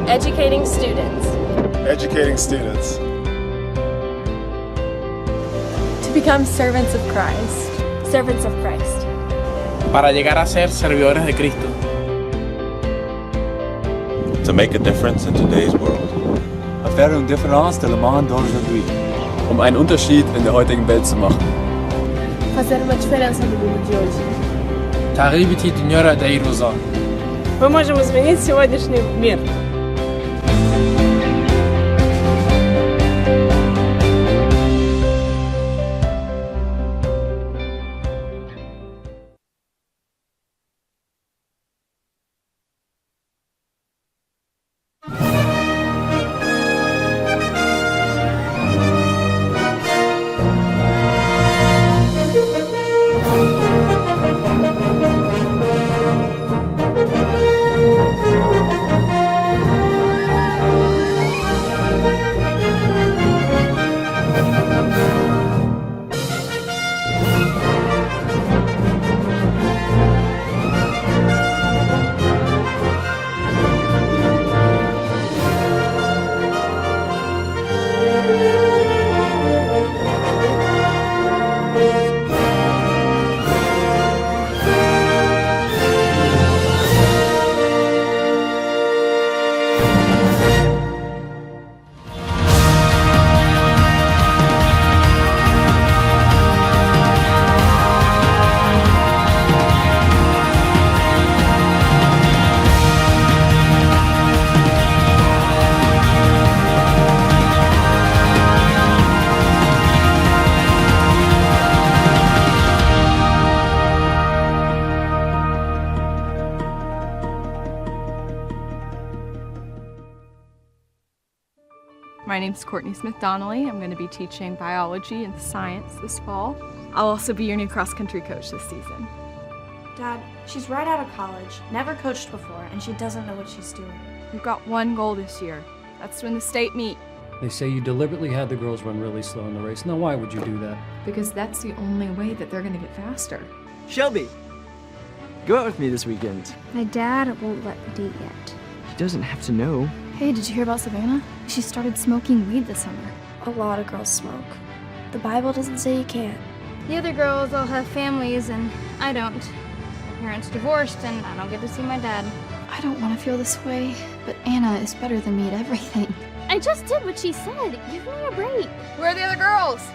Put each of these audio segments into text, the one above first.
Educating students. Educating students. To become servants of Christ. Servants of Christ. Para llegar a ser servidores de Cristo. To make a difference in today's world. Faire une différence dans le monde d'aujourd'hui. Einen Unterschied in der heutigen Welt zu machen. Fazer uma diferença no mundo de hoje. تغييب الدنيا داير وزار. Мы можем изменить сегодняшний мир. My name's Courtney Smith-Donnelly. I'm going to be teaching biology and science this fall. I'll also be your new cross-country coach this season. Dad, she's right out of college, never coached before, and she doesn't know what she's doing. We've got one goal this year. That's to win the state meet. They say you deliberately had the girls run really slow in the race. Now, why would you do that? Because that's the only way that they're going to get faster. Shelby, go out with me this weekend. My dad won't let me date yet. He doesn't have to know. Hey, did you hear about Savannah? She started smoking weed this summer. A lot of girls smoke. The Bible doesn't say you can't. The other girls all have families and I don't. My parents divorced and I don't get to see my dad. I don't want to feel this way, but Anna is better than me at everything. I just did what she said. Give me a break. Where are the other girls?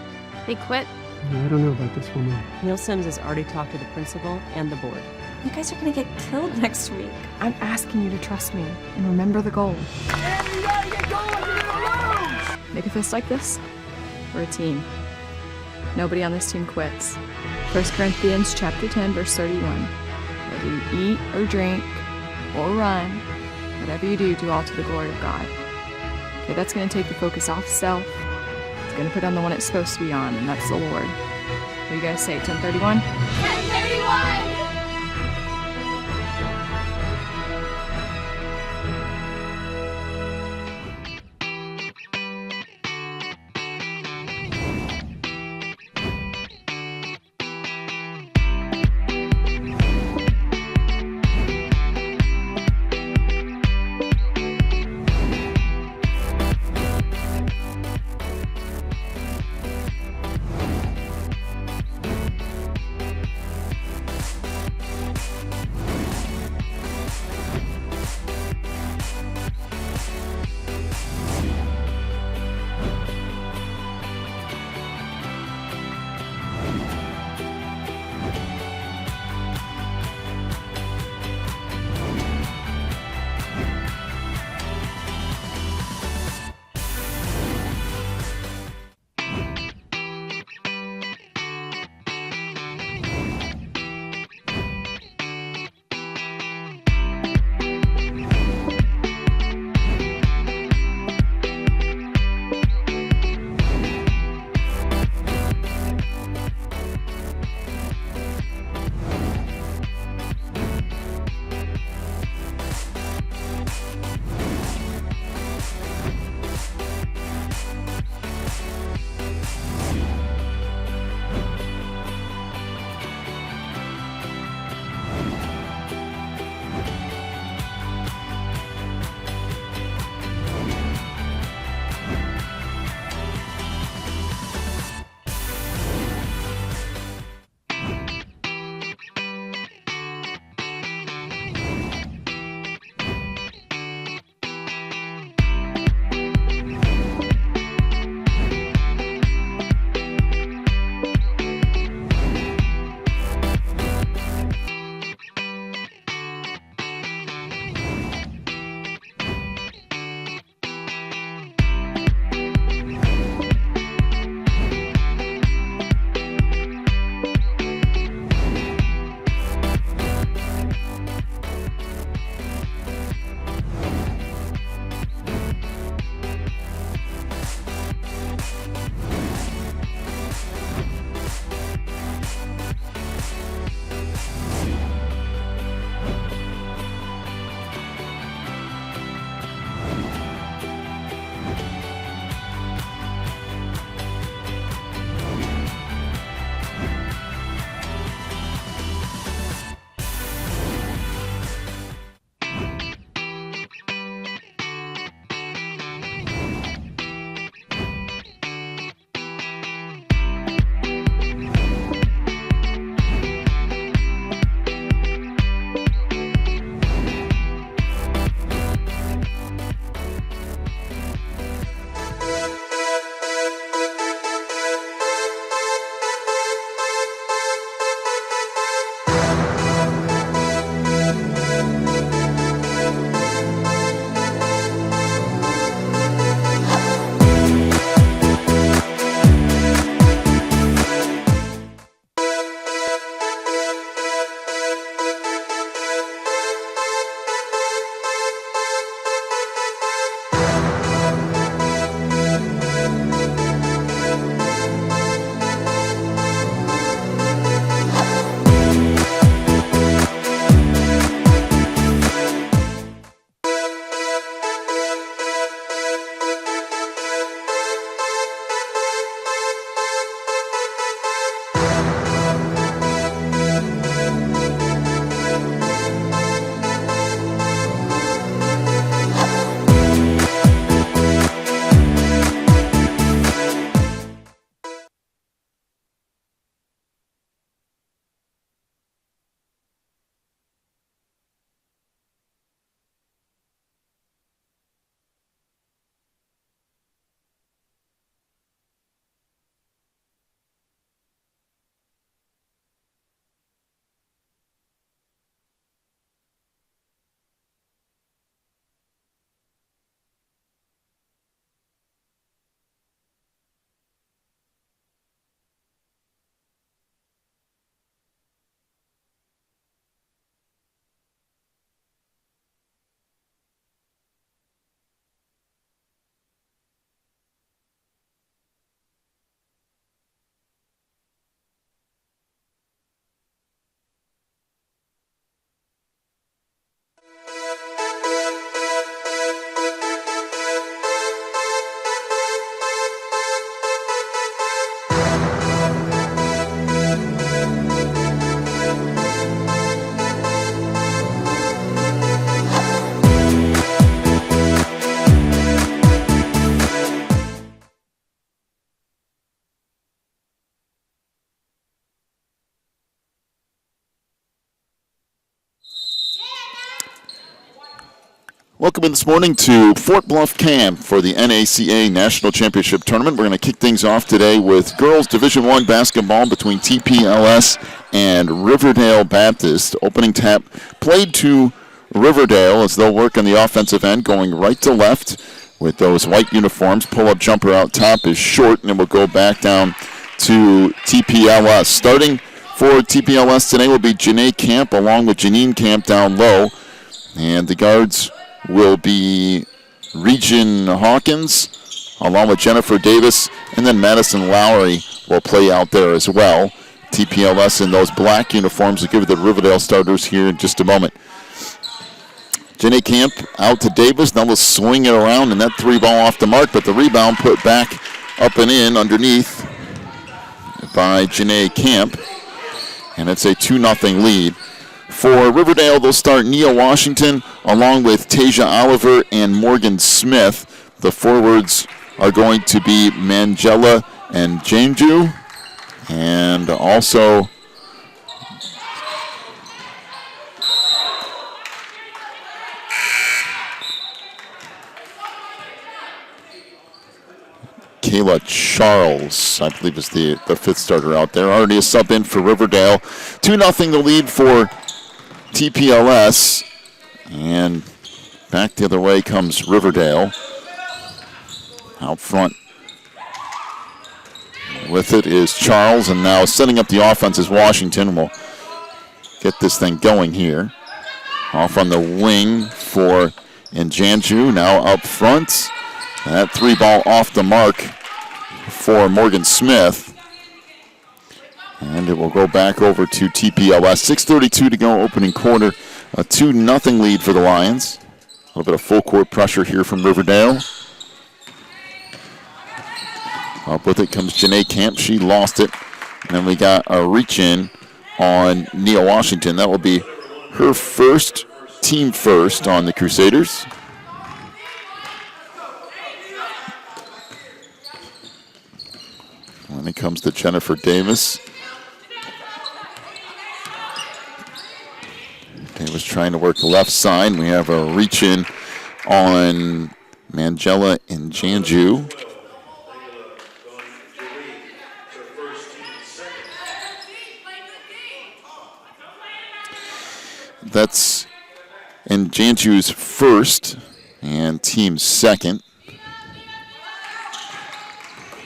They quit. I don't know about this woman. Neil Sims has already talked to the principal and the board. You guys are gonna get killed next week. I'm asking you to trust me and remember the goal. Make a fist like this. We're a team. Nobody on this team quits. 1 Corinthians chapter 10, verse 31. Whether you eat or drink or run, whatever you do, do all to the glory of God. Okay, that's going to take the focus off self. It's going to put on the one it's supposed to be on, and that's the Lord. What do you guys say, 10:31? 10:31! Welcome in this morning to Fort Bluff Camp for the NACA National Championship Tournament. We're going to kick things off today with girls Division I basketball between TPLS and Riverdale Baptist. Opening tap played to Riverdale as they'll work on the offensive end, going right to left with those white uniforms. Pull-up jumper out top is short, and it will go back down to TPLS. Starting for TPLS today will be Janae Camp along with Janine Camp down low. And the guards will be Regin Hawkins along with Jennifer Davis, and then Madison Lowry will play out there as well. TPLS in those black uniforms will give the Riverdale starters here in just a moment. Janae Camp out to Davis. Now we'll swing it around, and that three ball off the mark, but the rebound put back up and in by Janae Camp. And it's a 2-0 lead. For Riverdale, they'll start Nia Washington along with Tasia Oliver and Morgan Smith. The forwards are going to be Mangela and Janju. And also Kayla Charles, I believe, is the fifth starter out there. Already a sub in for Riverdale. 2-0 the lead for TPLS. And back the other way comes Riverdale. Out front with it is Charles, and now setting up the offense is Washington. We'll get this thing going here. Off on the wing for Njanju, now up front. That three ball off the mark for Morgan Smith. And it will go back over to TPLS. 6:32 to go, opening quarter. A 2-0 lead for the Lions. A little bit of full court pressure here from Riverdale. Up with it comes Janae Camp. She lost it. And then we got a reach in on Nia Washington. That will be her first, team first on the Crusaders. When it comes to Jennifer Davis. Davis trying to work the left side. We have a reach in on Mangela and Janju. That's in Janju's first and team second.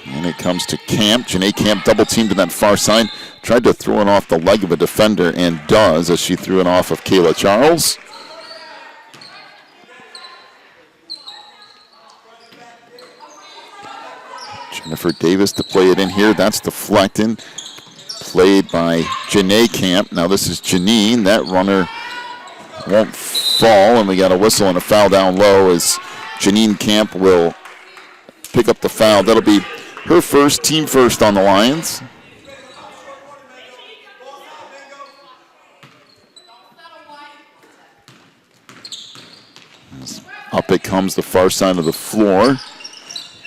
And it comes to Camp. Janae Camp double teamed to that far side. Tried to throw it off the leg of a defender and does as she threw it off of Kayla Charles. Jennifer Davis to play it in here. That's deflected. Played by Janae Camp. Now this is Janine. That runner won't fall, and we got a whistle and a foul down low as Janine Camp will pick up the foul. That'll be her first, team first on the Lions. Up it comes the far side of the floor.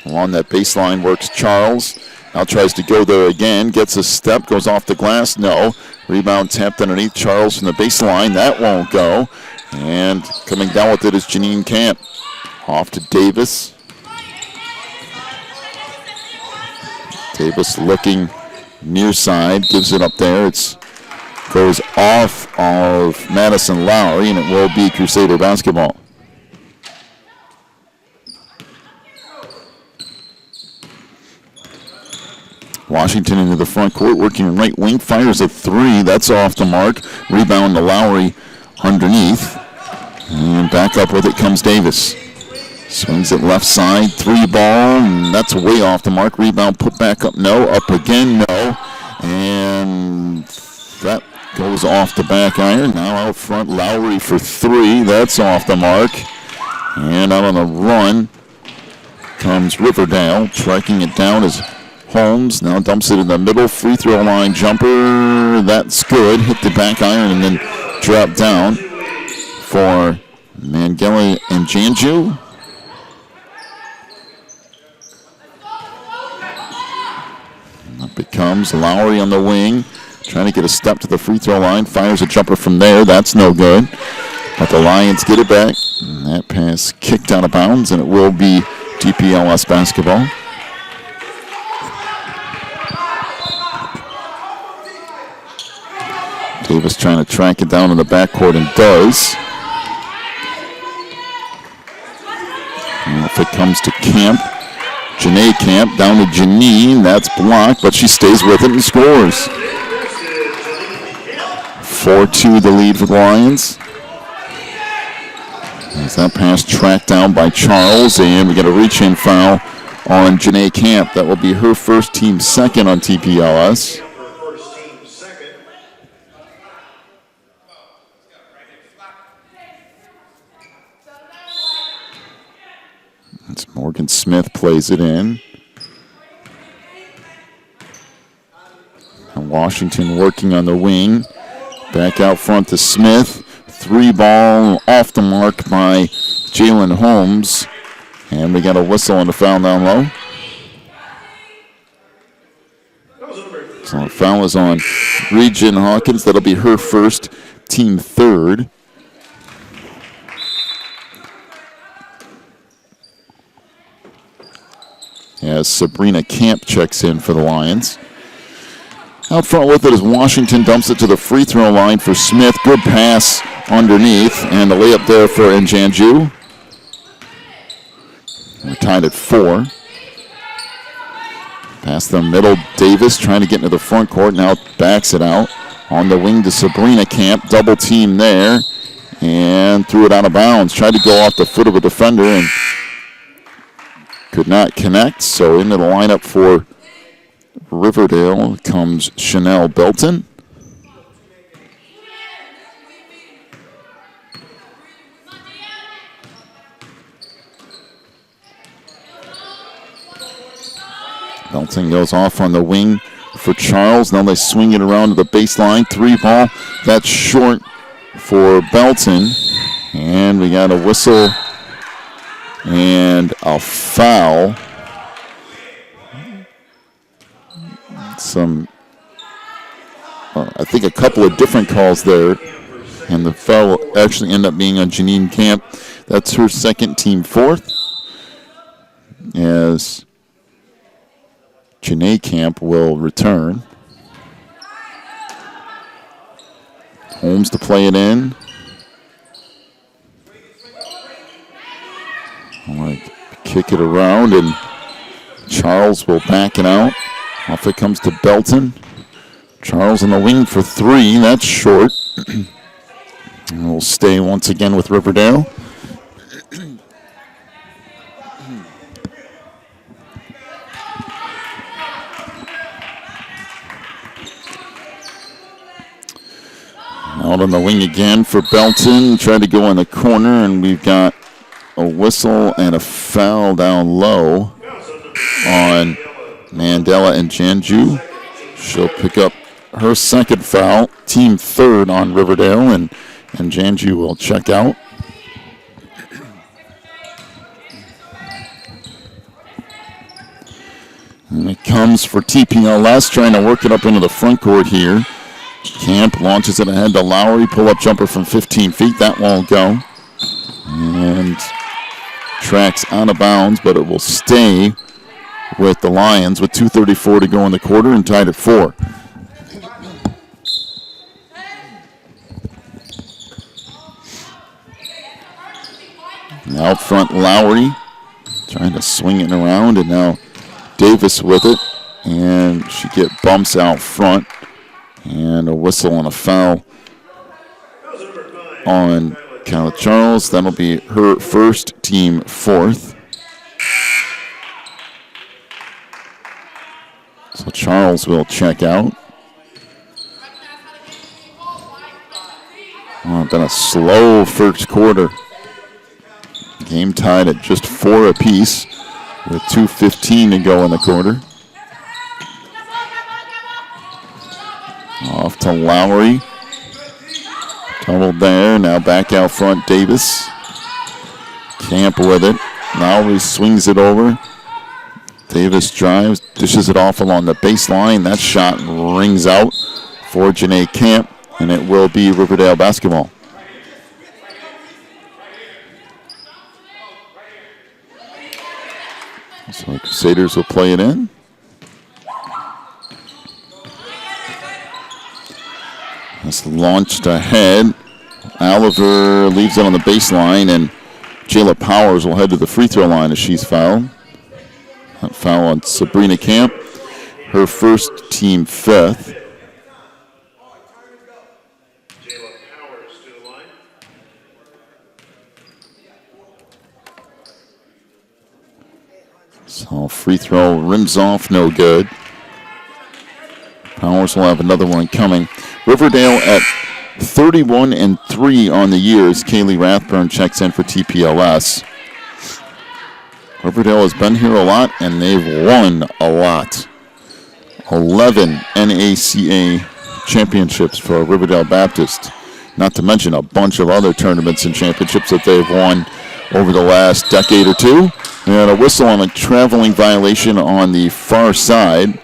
Along that baseline works Charles. Now tries to go there again. Gets a step, goes off the glass. No. Rebound tapped underneath Charles from the baseline. That won't go. And coming down with it is Janine Camp. Off to Davis. Davis looking near side. Gives it up there. It goes off of Madison Lowry, and it will be Crusader basketball. Washington into the front court, working in right wing, fires a three. That's off the mark. Rebound to Lowry underneath. And back up with it comes Davis. Swings it left side, three ball, and that's way off the mark. Rebound put back up, no. Up again, no. And that goes off the back iron. Now out front, Lowry for three. That's off the mark. And out on the run comes Riverdale. Striking it down is Holmes. Now dumps it in the middle. Free throw line jumper. That's good. Hit the back iron and then drop down for Mangeli and Janju. Up it comes. Lowry on the wing. Trying to get a step to the free throw line. Fires a jumper from there. That's no good. But the Lions get it back. And That pass kicked out of bounds, and it will be TPLS basketball. Davis trying to track it down in the backcourt and does. And if it comes to Camp, Janae Camp down to Janine. That's blocked, but she stays with it and scores. 4-2 the lead for the Lions. As that pass tracked down by Charles, and we get a reach-in foul on Janae Camp. That will be her first, team second on TPLS. It's Morgan Smith plays it in. And Washington working on the wing. Back out front to Smith. 3-ball off the mark by Jalen Holmes. And we got a whistle on the foul down low. So the foul is on Regin Hawkins. That'll be her first, team third. As Sabrina Camp checks in for the Lions. Out front with it is Washington, dumps it to the free throw line for Smith. Good pass underneath, and the layup there for Njanju. We're tied at 4. Pass the middle, Davis trying to get into the front court, now backs it out. On the wing to Sabrina Camp, double team there, and threw it out of bounds. Tried to go off the foot of a defender and could not connect, so into the lineup for Riverdale comes Chanel Belton. Belton goes off on the wing for Charles. Now they swing it around to the baseline. 3-ball. That's short for Belton. And we got a whistle and a foul. I think a couple of different calls there. And the foul will actually end up being on Janine Camp. That's her second, team fourth. As Janae Camp will return. Holmes to play it in. I want to kick it around, and Charles will back it out. Off it comes to Belton. Charles on the wing for 3. That's short. And we'll stay once again with Riverdale. Out on the wing again for Belton. Tried to go in the corner, and we've got a whistle and a foul down low on Mandela and Janju. She'll pick up her second foul, team third on Riverdale, and Janju will check out. And it comes for TPLS, trying to work it up into the front court here. Camp launches it ahead to Lowry. Pull-up jumper from 15 feet. That won't go. And tracks out of bounds, but it will stay with the Lions with 2:34 to go in the quarter and tied at 4. And out front, Lowry trying to swing it around, and now Davis with it. And she get bumps out front. And a whistle and a foul on Kyla Charles. That'll be her first, team fourth. So Charles will check out. Oh, been a slow first quarter. Game tied at just 4 apiece with 2:15 to go in the quarter. Off to Lowry. Tumbled there. Now back out front, Davis. Camp with it. Lowry swings it over. Davis drives, dishes it off along the baseline. That shot rings out for Janae Camp, and it will be Riverdale basketball. So the Crusaders will play it in. It's launched ahead. Oliver leaves it on the baseline, and Jayla Powers will head to the free throw line as she's fouled. That foul on Sabrina Camp, her first, team fifth. So free throw rims off, no good. Powers will have another one coming. Riverdale at 31-3 on the year as Kaylee Rathburn checks in for TPLS. Riverdale has been here a lot, and they've won a lot. 11 NACA championships for Riverdale Baptist, not to mention a bunch of other tournaments and championships that they've won over the last decade or two. And a whistle on a traveling violation on the far side.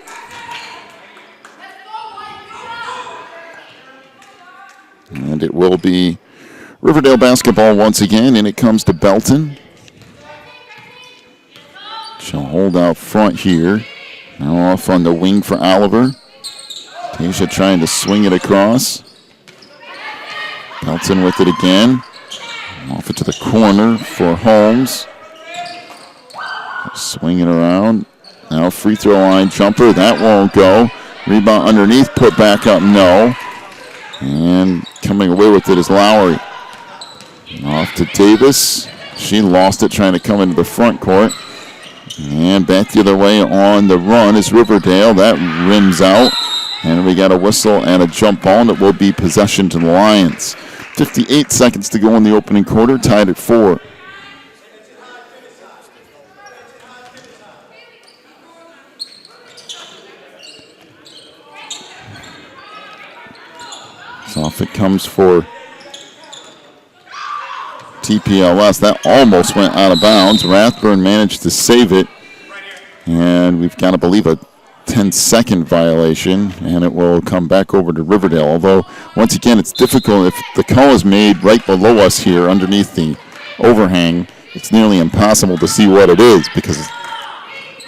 And it will be Riverdale basketball once again, and it comes to Belton. She'll hold out front here. Now off on the wing for Oliver. Tasia trying to swing it across. Belton with it again. Off it to the corner for Holmes. Swing it around. Now free throw line jumper. That won't go. Rebound underneath. Put back up. No. And coming away with it is Lowry. Off to Davis. She lost it trying to come into the front court. And back the other way on the run is Riverdale. That rims out. And we got a whistle and a jump ball, and it will be possession to the Lions. 58 seconds to go in the opening quarter, tied at 4. So off it comes for TPLS. That almost went out of bounds. Rathburn managed to save it. And we've got to believe a 10-second violation, and it will come back over to Riverdale. Although, once again, it's difficult. If the call is made right below us here underneath the overhang, it's nearly impossible to see what it is because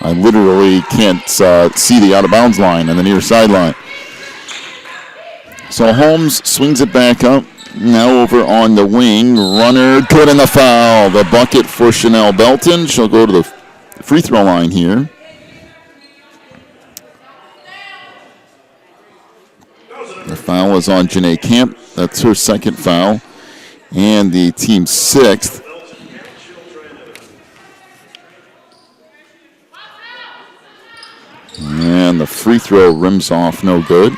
I literally can't see the out-of-bounds line and the near sideline. So Holmes swings it back up. Now over on the wing. Runner good in the foul. The bucket for Chanel Belton. She'll go to the free throw line here. The foul is on Janae Camp. That's her second foul. And the team's sixth. And the free throw rims off, no good.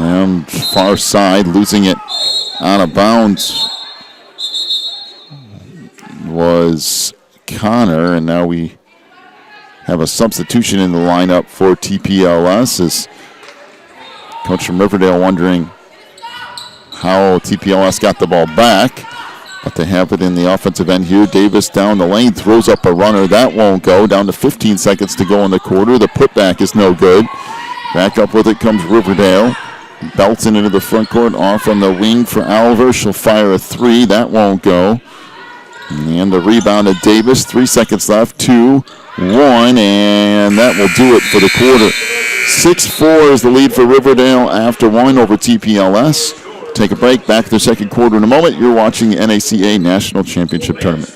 And far side, losing it out of bounds was Connor, and now we have a substitution in the lineup for TPLS as Coach from Riverdale wondering how TPLS got the ball back, but they have it in the offensive end here. Davis down the lane, throws up a runner. That won't go. Down to 15 seconds to go in the quarter. The putback is no good. Back up with it comes Riverdale. Belton into the front court, off on the wing for Oliver. She'll fire a three. That won't go. And the rebound to Davis. 3 seconds left. 2, 1, and that will do it for the quarter. 6-4 is the lead for Riverdale after 1 over TPLS. Take a break. Back to the second quarter in a moment. You're watching the NACA National Championship Tournament.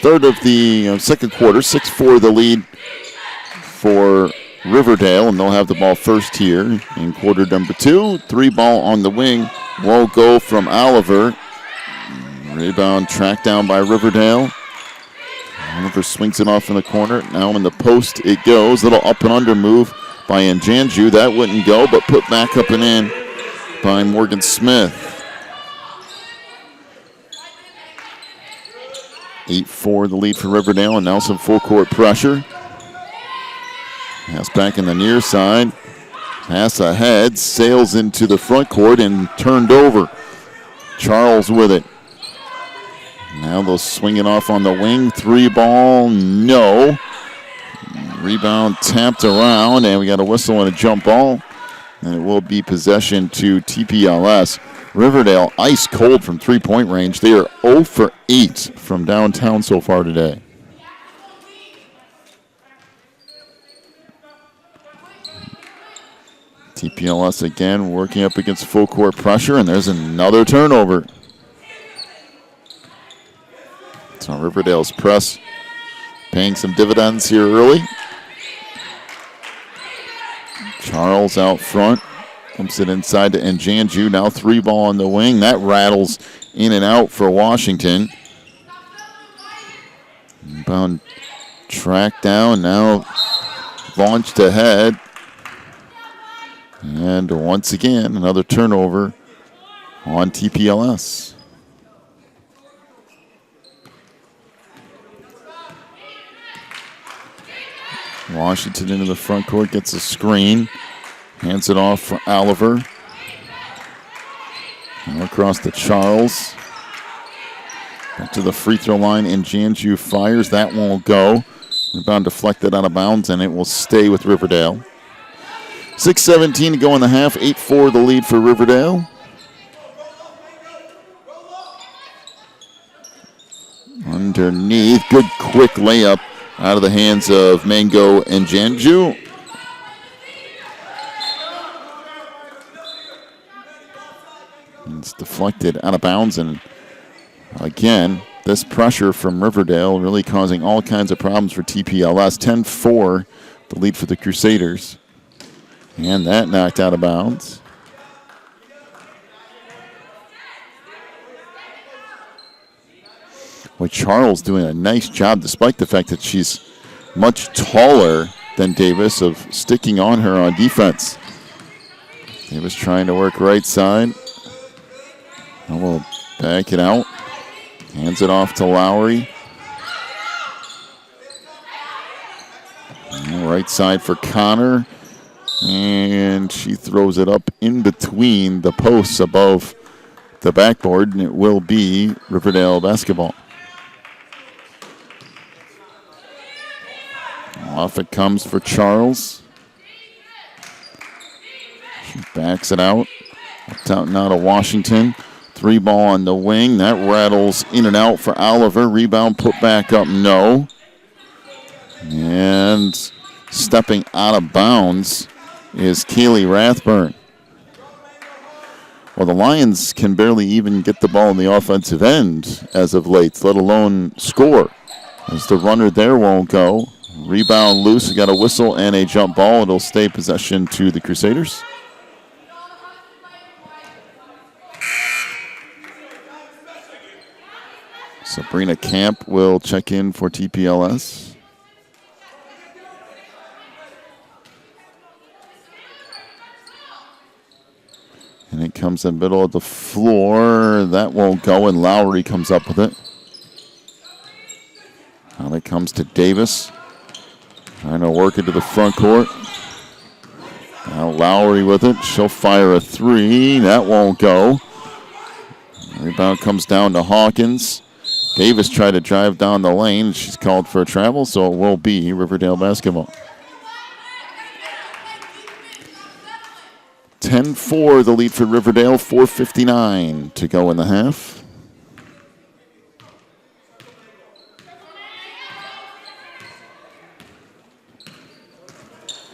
start of the second quarter. 6-4 the lead for Riverdale, and they'll have the ball first here in quarter number 2. 3 ball on the wing. Won't go from Oliver. Rebound tracked down by Riverdale. Oliver swings it off in the corner. Now in the post it goes. Little up and under move by Njanju. That wouldn't go, but put back up and in by Morgan Smith. 8-4 the lead for Riverdale, and now some full court pressure. Pass back in the near side. Pass ahead, sails into the front court and turned over. Charles with it. Now they'll swing it off on the wing. 3 ball, no. Rebound tapped around, and we got a whistle and a jump ball. And it will be possession to TPLS. Riverdale ice cold from 3-point range. They are 0 for 8 from downtown so far today. TPLS again working up against full court pressure, and there's another turnover. So Riverdale's press paying some dividends here early. Charles out front. Pumps it inside to Njanju. Now 3 ball on the wing. That rattles in and out for Washington. Rebound tracked down. Now launched ahead. And once again, another turnover on TPLS. Washington into the front court, gets a screen. Hands it off for Oliver. And across to Charles. Back to the free throw line, and Njanju fires. That won't go. Rebound deflected out of bounds, and it will stay with Riverdale. 6:17 to go in the half. 8-4 the lead for Riverdale. Underneath, good quick layup out of the hands of Mango and Njanju. It's deflected out of bounds, and again, this pressure from Riverdale really causing all kinds of problems for TPLS. 10-4, the lead for the Crusaders. And that knocked out of bounds. Boy, Charles doing a nice job, despite the fact that she's much taller than Davis, of sticking on her on defense. Davis trying to work right side. And we'll back it out. Hands it off to Lowry. And right side for Connor. And she throws it up in between the posts above the backboard, and it will be Riverdale basketball. Off it comes for Charles. She backs it out. Up out now to Washington. 3 ball on the wing. That rattles in and out for Oliver. Rebound put back up, no. And stepping out of bounds is Kaylee Rathburn. Well, the Lions can barely even get the ball in the offensive end as of late, let alone score, as the runner there won't go. Rebound loose. We got a whistle and a jump ball. It'll stay possession to the Crusaders. Sabrina Camp will check in for TPLS. And it comes in the middle of the floor. That won't go, and Lowry comes up with it. Now it comes to Davis. Trying to work it to the front court. Now Lowry with it. She'll fire a 3. That won't go. Rebound comes down to Hawkins. Davis tried to drive down the lane. She's called for a travel, so it will be Riverdale basketball. 10-4 the lead for Riverdale. 4:59 to go in the half.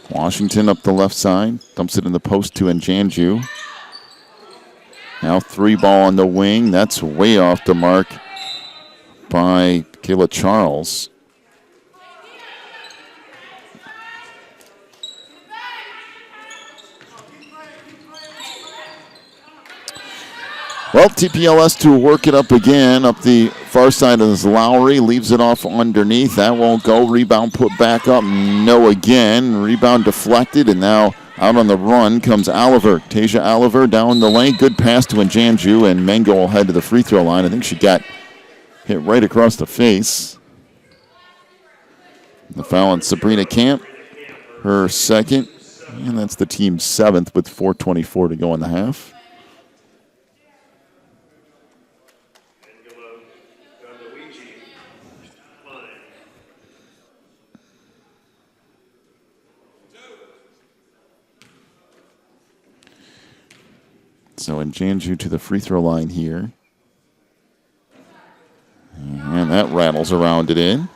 Washington up the left side. Dumps it in the post to Njanju. Now 3 ball on the wing. That's way off the mark by Kayla Charles. Well, TPLS to work it up again. Up the far side is Lowry. Leaves it off underneath. That won't go. Rebound put back up. No again. Rebound deflected. And now out on the run comes Oliver. Tasia Oliver down the lane. Good pass to Njanju. And Mengo will head to the free throw line. I think she got hit right across the face. The foul on Sabrina Camp. Her second. And that's the team's 7th with 4:24 to go in the half. So Njanju to the free throw line here. And that rattles around it in.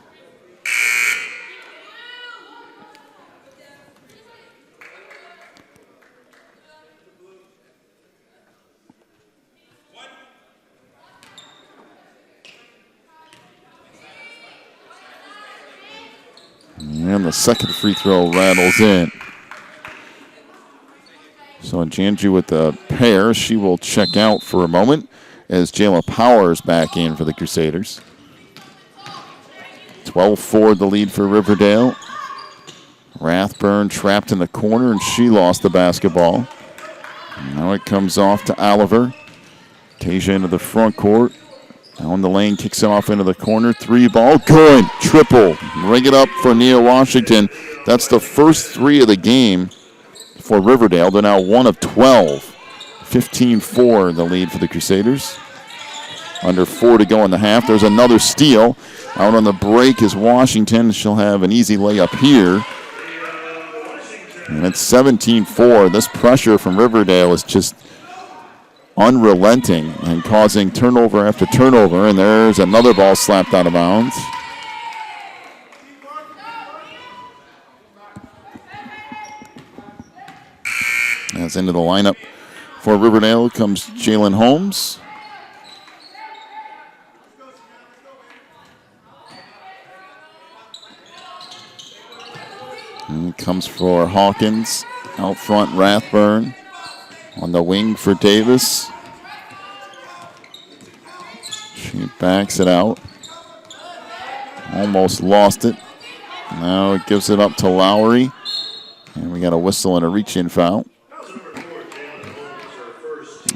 And the second free throw rattles in. So Njanju with the pair. She will check out for a moment as Jayla Powers back in for the Crusaders. 12-4 the lead for Riverdale. Rathburn trapped in the corner, and she lost the basketball. Now it comes off to Oliver. Tasia into the front court. Down the lane, kicks it off into the corner. 3 ball, good. Triple. Ring it up for Nia Washington. That's the first 3 of the game for Riverdale. They're now 1 of 12. 15-4 the lead for the Crusaders. Under 4 to go in the half. There's another steal. Out on the break is Washington. She'll have an easy layup here. And it's 17-4. This pressure from Riverdale is just unrelenting and causing turnover after turnover. And there's another ball slapped out of bounds. As into the lineup for Riverdale comes Jalen Holmes. And comes for Hawkins. Out front, Rathburn. On the wing for Davis. She backs it out. Almost lost it. Now it gives it up to Lowry. And we got a whistle and a reach-in foul.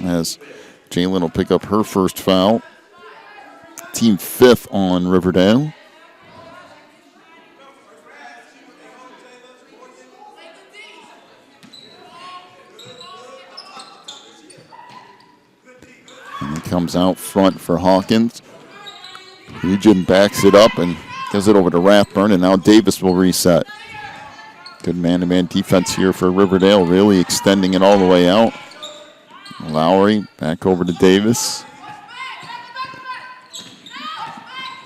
As Jalen will pick up her first foul. Team 5th on Riverdale. And he comes out front for Hawkins. Regent backs it up and gives it over to Rathburn, and now Davis will reset. Good man-to-man defense here for Riverdale, really extending it all the way out. Lowry back over to Davis.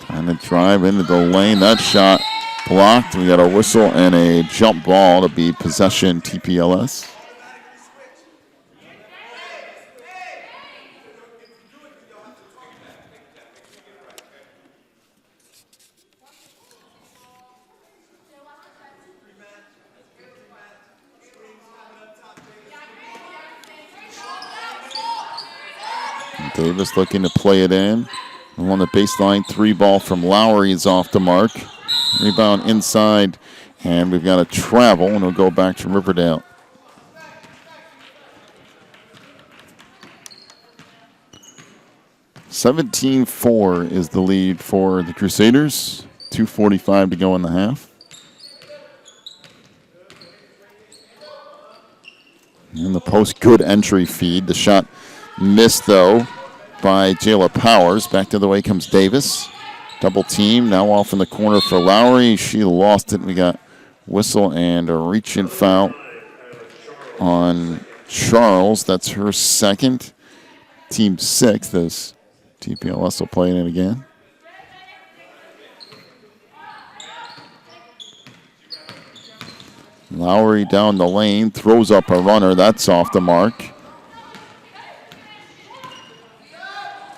Trying to drive into the lane. That shot blocked. We got a whistle and a jump ball to be possession TPLS. Davis looking to play it in. On the baseline, 3 ball from Lowry is off the mark. Rebound inside, and we've got a travel, and it'll go back to Riverdale. $17-4 is the lead for the Crusaders. 2:45 to go in the half. In the post, good entry feed. The shot missed, though, by Jayla Powers. Back the other way comes Davis. Double team, now off in the corner for Lowry. She lost it. We got whistle and a reach-in foul on Charles. That's her second. Team 6th as TPLS will play it again. Lowry down the lane, throws up a runner. That's off the mark.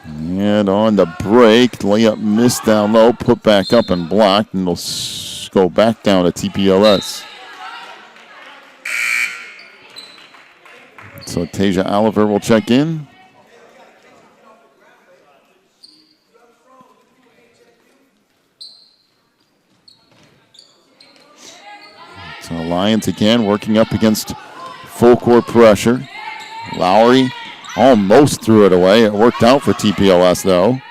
And And on the break, layup missed down low, put back up and blocked, and it'll go back down to TPLS. So Tasia Oliver will check in. So Lions again working up against full court pressure. Lowry almost threw it away. It worked out for TPLS though.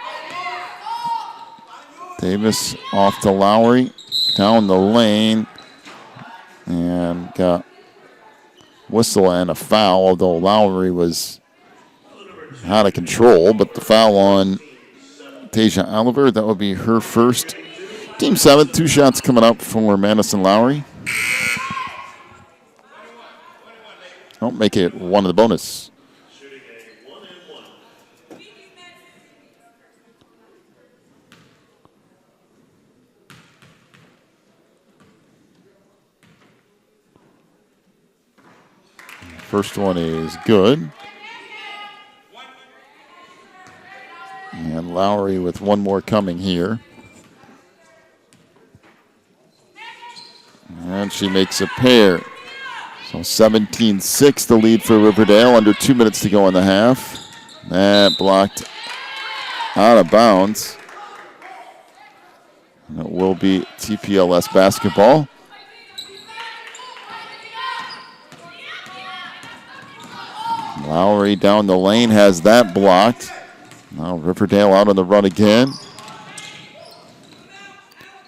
Davis off to Lowry, down the lane, and got whistle and a foul, although Lowry was out of control, but the foul on Tasia Oliver, that would be her first. Team 7, 2 shots coming up for Madison Lowry. Don't make it one of the bonus. First one is good. And Lowry with one more coming here. And she makes a pair. So 17-6 the lead for Riverdale. Under 2 minutes to go in the half. That blocked out of bounds. And it will be TPLS basketball. Lowry down the lane has that blocked. Now Riverdale out on the run again.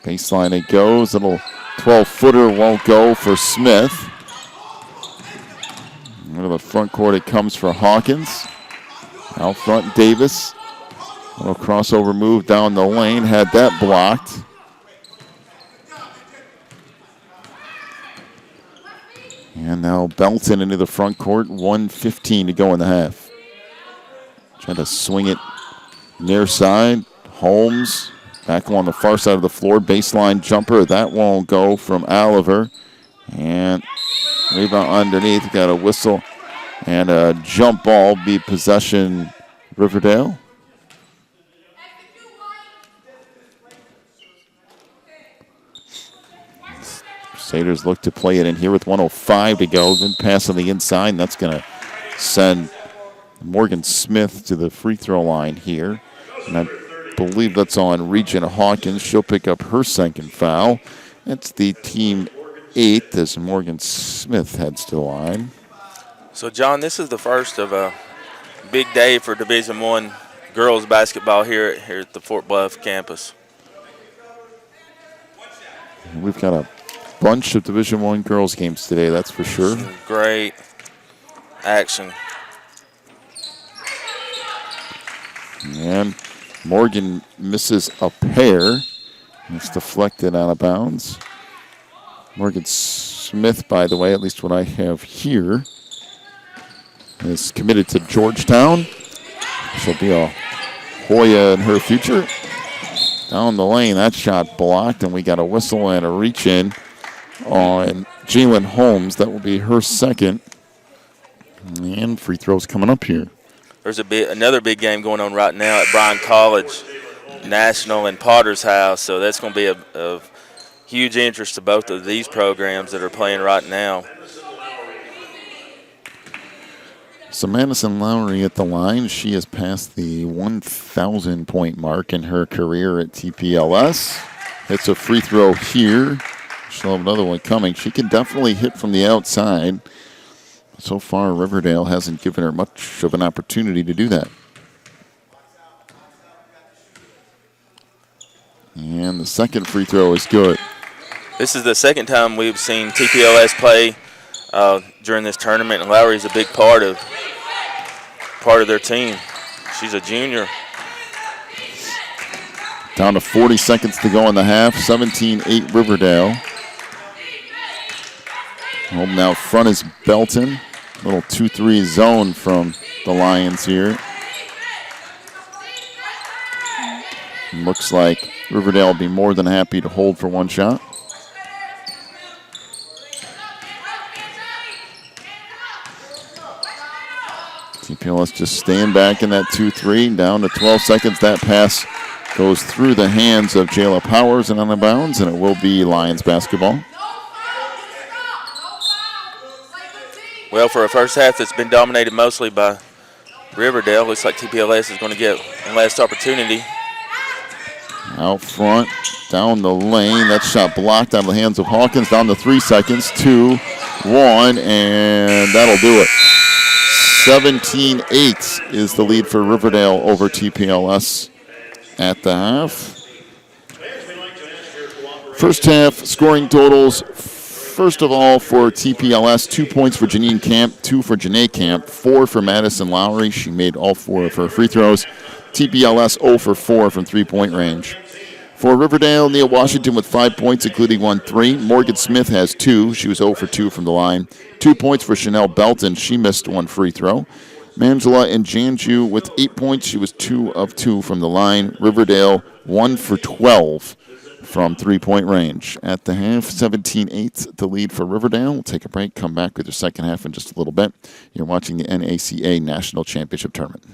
Baseline it goes. Little 12-footer won't go for Smith. Into the front court it comes for Hawkins. Out front Davis. Little crossover move down the lane. Had that blocked. And now Belton into the front court. 1:15 to go in the half. Trying to swing it near side. Holmes back along the far side of the floor. Baseline jumper. That won't go from Oliver. And rebound underneath. Got a whistle and a jump ball. Be possession Riverdale. Crusaders look to play it in here with 1:05 to go. Good pass on the inside, and that's going to send Morgan Smith to the free throw line here. And I believe that's on Regina Hawkins. She'll pick up her second foul. It's the team 8 as Morgan Smith heads to the line. So, John, this is the first of a big day for Division I girls basketball here at the Fort Bluff campus. We've got a bunch of Division I girls games today, that's for sure. Some great action. And Morgan misses a pair. It's deflected out of bounds. Morgan Smith, by the way, at least what I have here, is committed to Georgetown. She'll be a Hoya in her future. Down the lane, that shot blocked, and we got a whistle and a reach in on Jalen Holmes. That will be her second. And free throws coming up here. There's another big game going on right now at Bryan College National in Potter's House, so that's going to be a huge interest to both of these programs that are playing right now. So Madison Lowry at the line. She has passed the 1,000-point mark in her career at TPLS. Hits a free throw here. She'll have another one coming. She can definitely hit from the outside. So far, Riverdale hasn't given her much of an opportunity to do that. And the second free throw is good. This is the second time we've seen TPLS play during this tournament, and Lowry's a big part of their team. She's a junior. Down to 40 seconds to go in the half. 17-8 Riverdale. Home now front is Belton. Little 2-3 zone from the Lions here. Looks like Riverdale will be more than happy to hold for one shot. TPLS just staying back in that 2-3, down to 12 seconds. That pass goes through the hands of Jayla Powers and on the bounds, and it will be Lions basketball. Well, for a first half that's been dominated mostly by Riverdale, looks like TPLS is going to get one last opportunity. Out front, down the lane. That shot blocked out of the hands of Hawkins. Down to 3 seconds. 2, 1, and that'll do it. 17-8 is the lead for Riverdale over TPLS at the half. First half scoring totals. First of all, for TPLS, 2 points for Janine Camp, 2 for Janae Camp, 4 for Madison Lowry. She made all 4 of her free throws. TPLS 0 for 4 from three-point range. For Riverdale, Nia Washington with 5 points, including 1 3. Morgan Smith has 2. She was 0 for 2 from the line. 2 points for Chanel Belton. She missed 1 free throw. Mangela and Janju with 8 points. She was 2 of 2 from the line. Riverdale 1 for 12 from three-point range. At the half, 17-8, the lead for Riverdale. We'll take a break, come back with the second half in just a little bit. You're watching the NACA National Championship Tournament.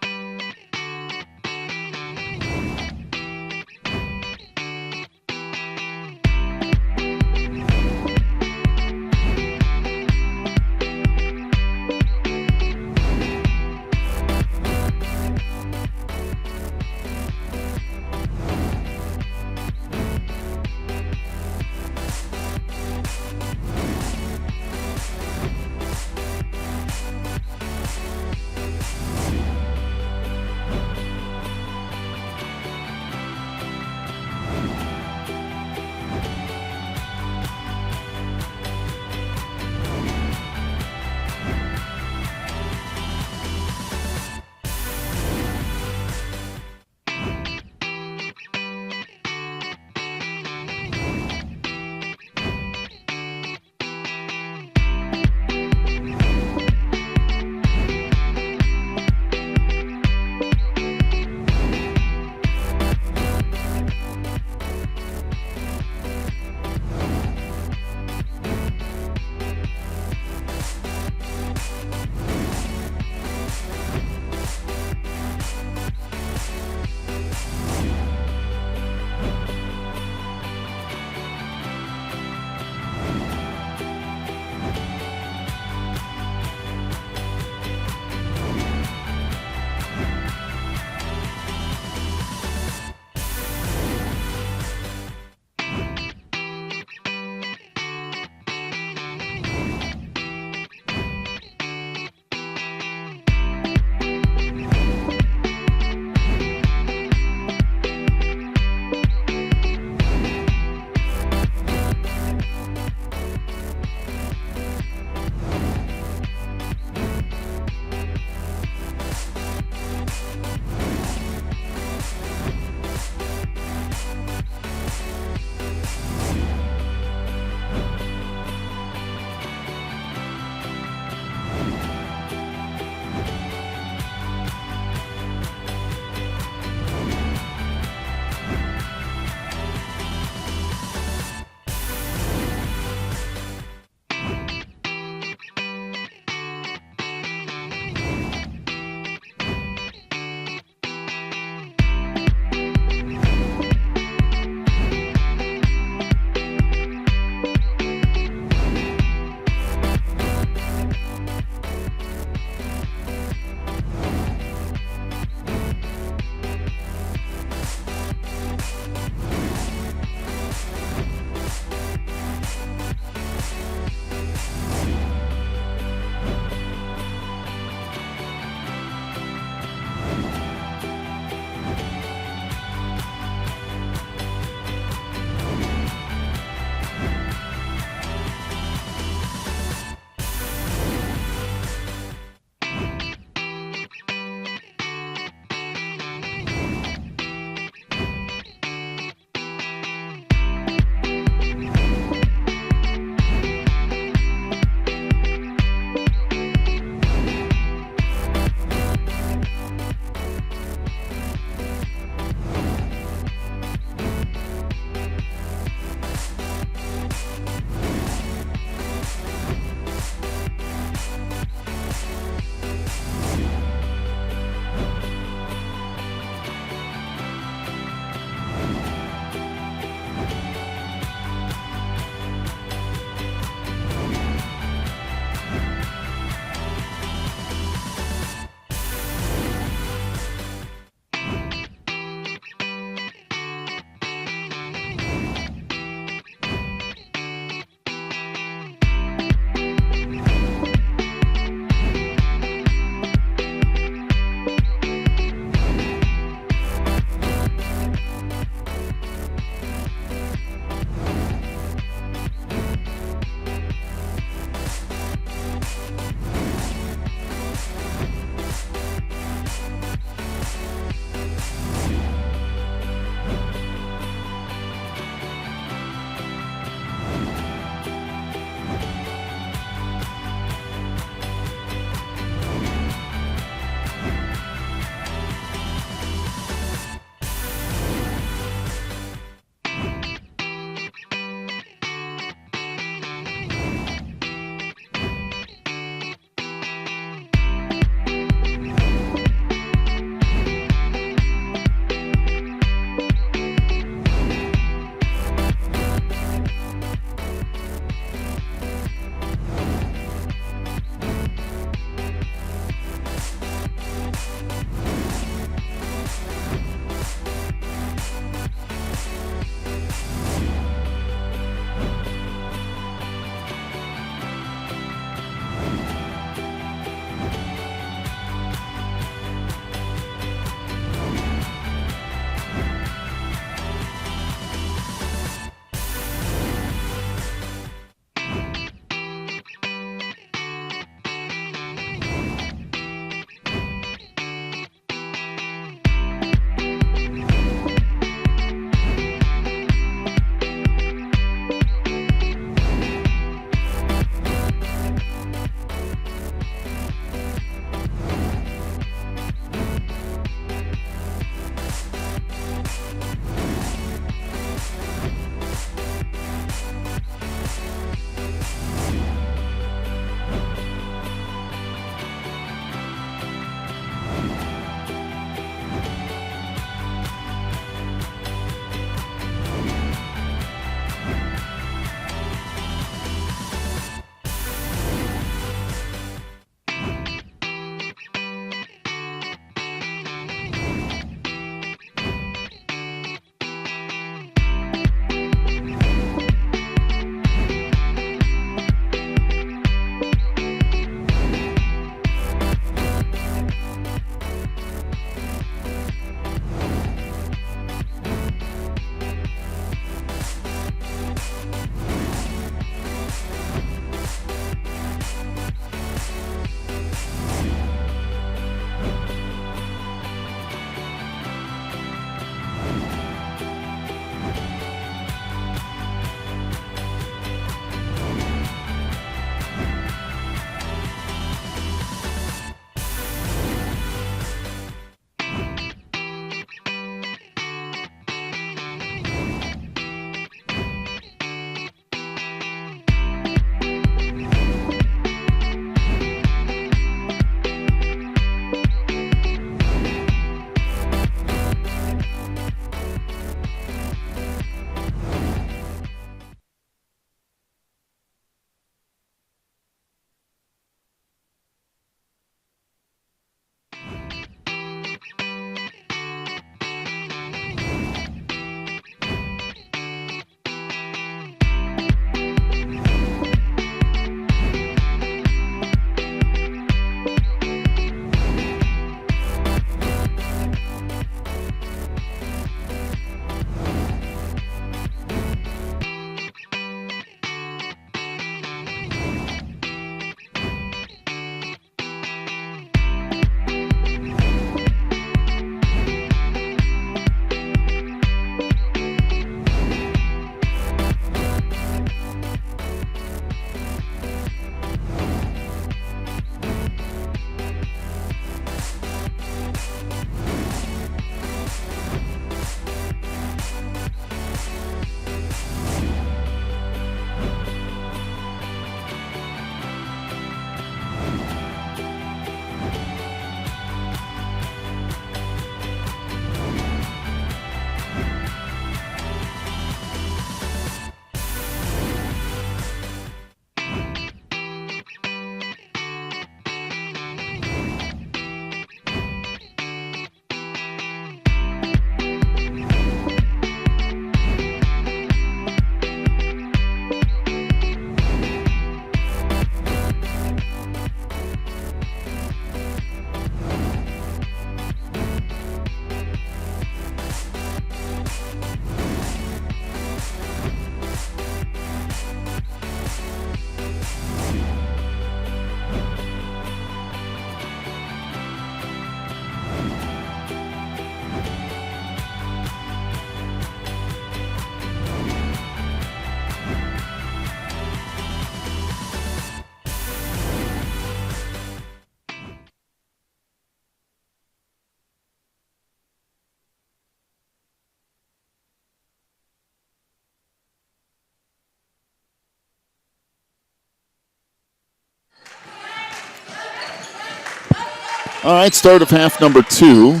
All right, start of half number 2.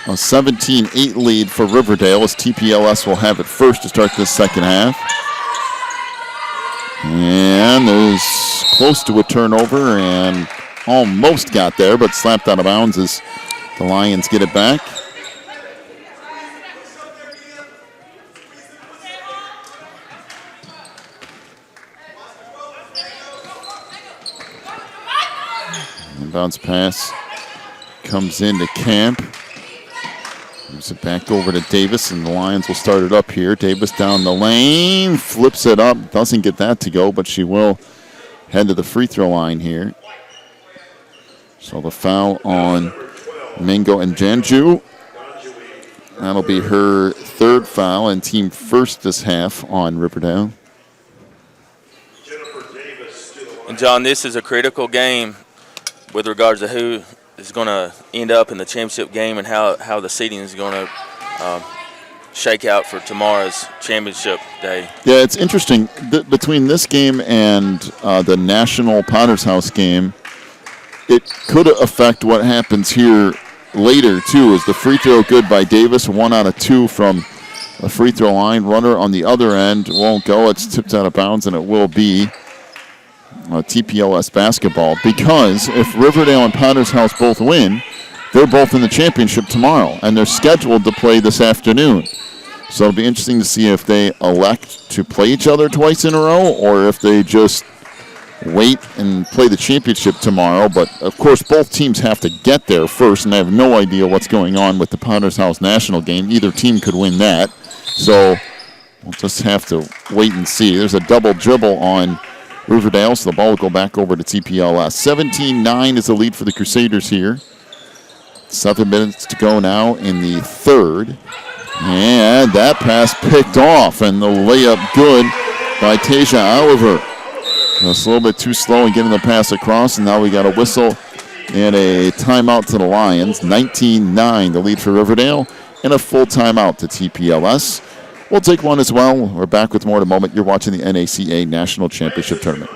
A 17-8 lead for Riverdale as TPLS will have it first to start this second half. And there's close to a turnover and almost got there, but slapped out of bounds as the Lions get it back. And bounce pass comes into Camp. Moves it back over to Davis, and the Lions will start it up here. Davis down the lane, flips it up, doesn't get that to go, but she will head to the free throw line here. So the foul on Mingo and Janju. That'll be her third foul and team first this half on Riverdale. And John, this is a critical game with regards to who is going to end up in the championship game and how the seeding is going to shake out for tomorrow's championship day. Yeah, it's interesting. Between this game and the National Potter's House game, it could affect what happens here later, too, as the free throw good by Davis, 1 out of 2 from the free throw line. Runner on the other end won't go. It's tipped out of bounds, and it will be TPLS basketball, because if Riverdale and Potter's House both win, they're both in the championship tomorrow, and they're scheduled to play this afternoon. So it'll be interesting to see if they elect to play each other twice in a row or if they just wait and play the championship tomorrow. But, of course, both teams have to get there first, and I have no idea what's going on with the Potter's House National game. Either team could win that. So we'll just have to wait and see. There's a double dribble on Riverdale, so the ball will go back over to TPLS. 17-9 is the lead for the Crusaders here. 7 minutes to go now in the third. And that pass picked off, and the layup good by Tasia Oliver. Just a little bit too slow in getting the pass across, and now we got a whistle and a timeout to the Lions. 19-9, the lead for Riverdale, and a full timeout to TPLS. We'll take one as well. We're back with more in a moment. You're watching the NACA National Championship Tournament.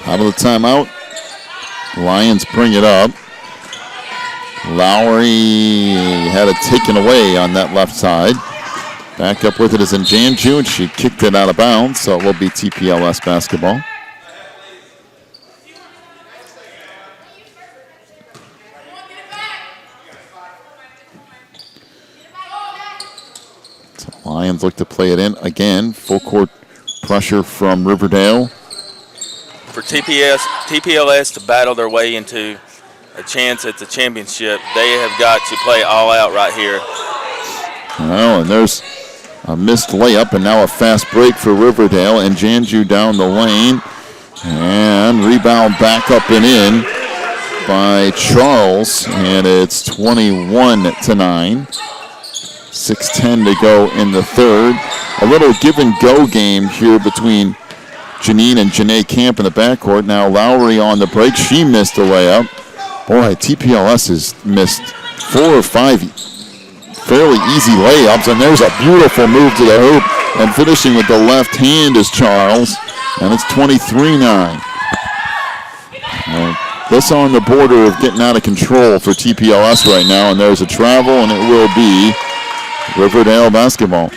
Out of the timeout. Lions bring it up. Lowry had it taken away on that left side. Back up with it is in Janju, and she kicked it out of bounds, so it will be TPLS basketball. So Lions look to play it in again. Full court pressure from Riverdale. For TPLS to battle their way into a chance at the championship, they have got to play all out right here. Well, and there's a missed layup, and now a fast break for Riverdale, and Janju down the lane, and rebound back up and in by Charles, and it's 21-9. 6:10 to go in the third. A little give and go game here between Janine and Janae Camp in the backcourt. Now Lowry on the break. She missed the layup. Boy, TPLS has missed 4 or 5 fairly easy layups, and there's a beautiful move to the hoop. And finishing with the left hand is Charles, and it's 23-9. This on the border of getting out of control for TPLS right now, and there's a travel, and it will be Riverdale basketball.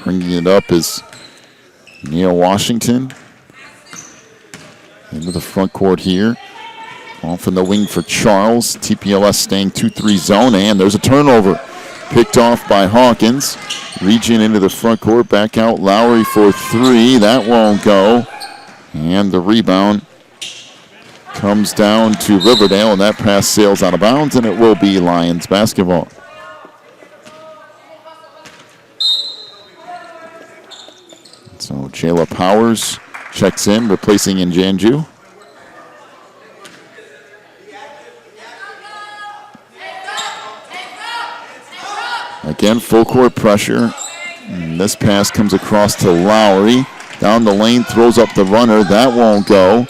Bringing it up is Neil Washington. Into the front court here. Off in the wing for Charles. TPLS staying 2-3 zone, and there's a turnover. Picked off by Hawkins. Region into the front court. Back out Lowry for 3. That won't go. And the rebound comes down to Riverdale, and that pass sails out of bounds, and it will be Lions basketball. So Jayla Powers checks in, replacing Njanju. Again, full court pressure. And this pass comes across to Lowry. Down the lane, throws up the runner. That won't go.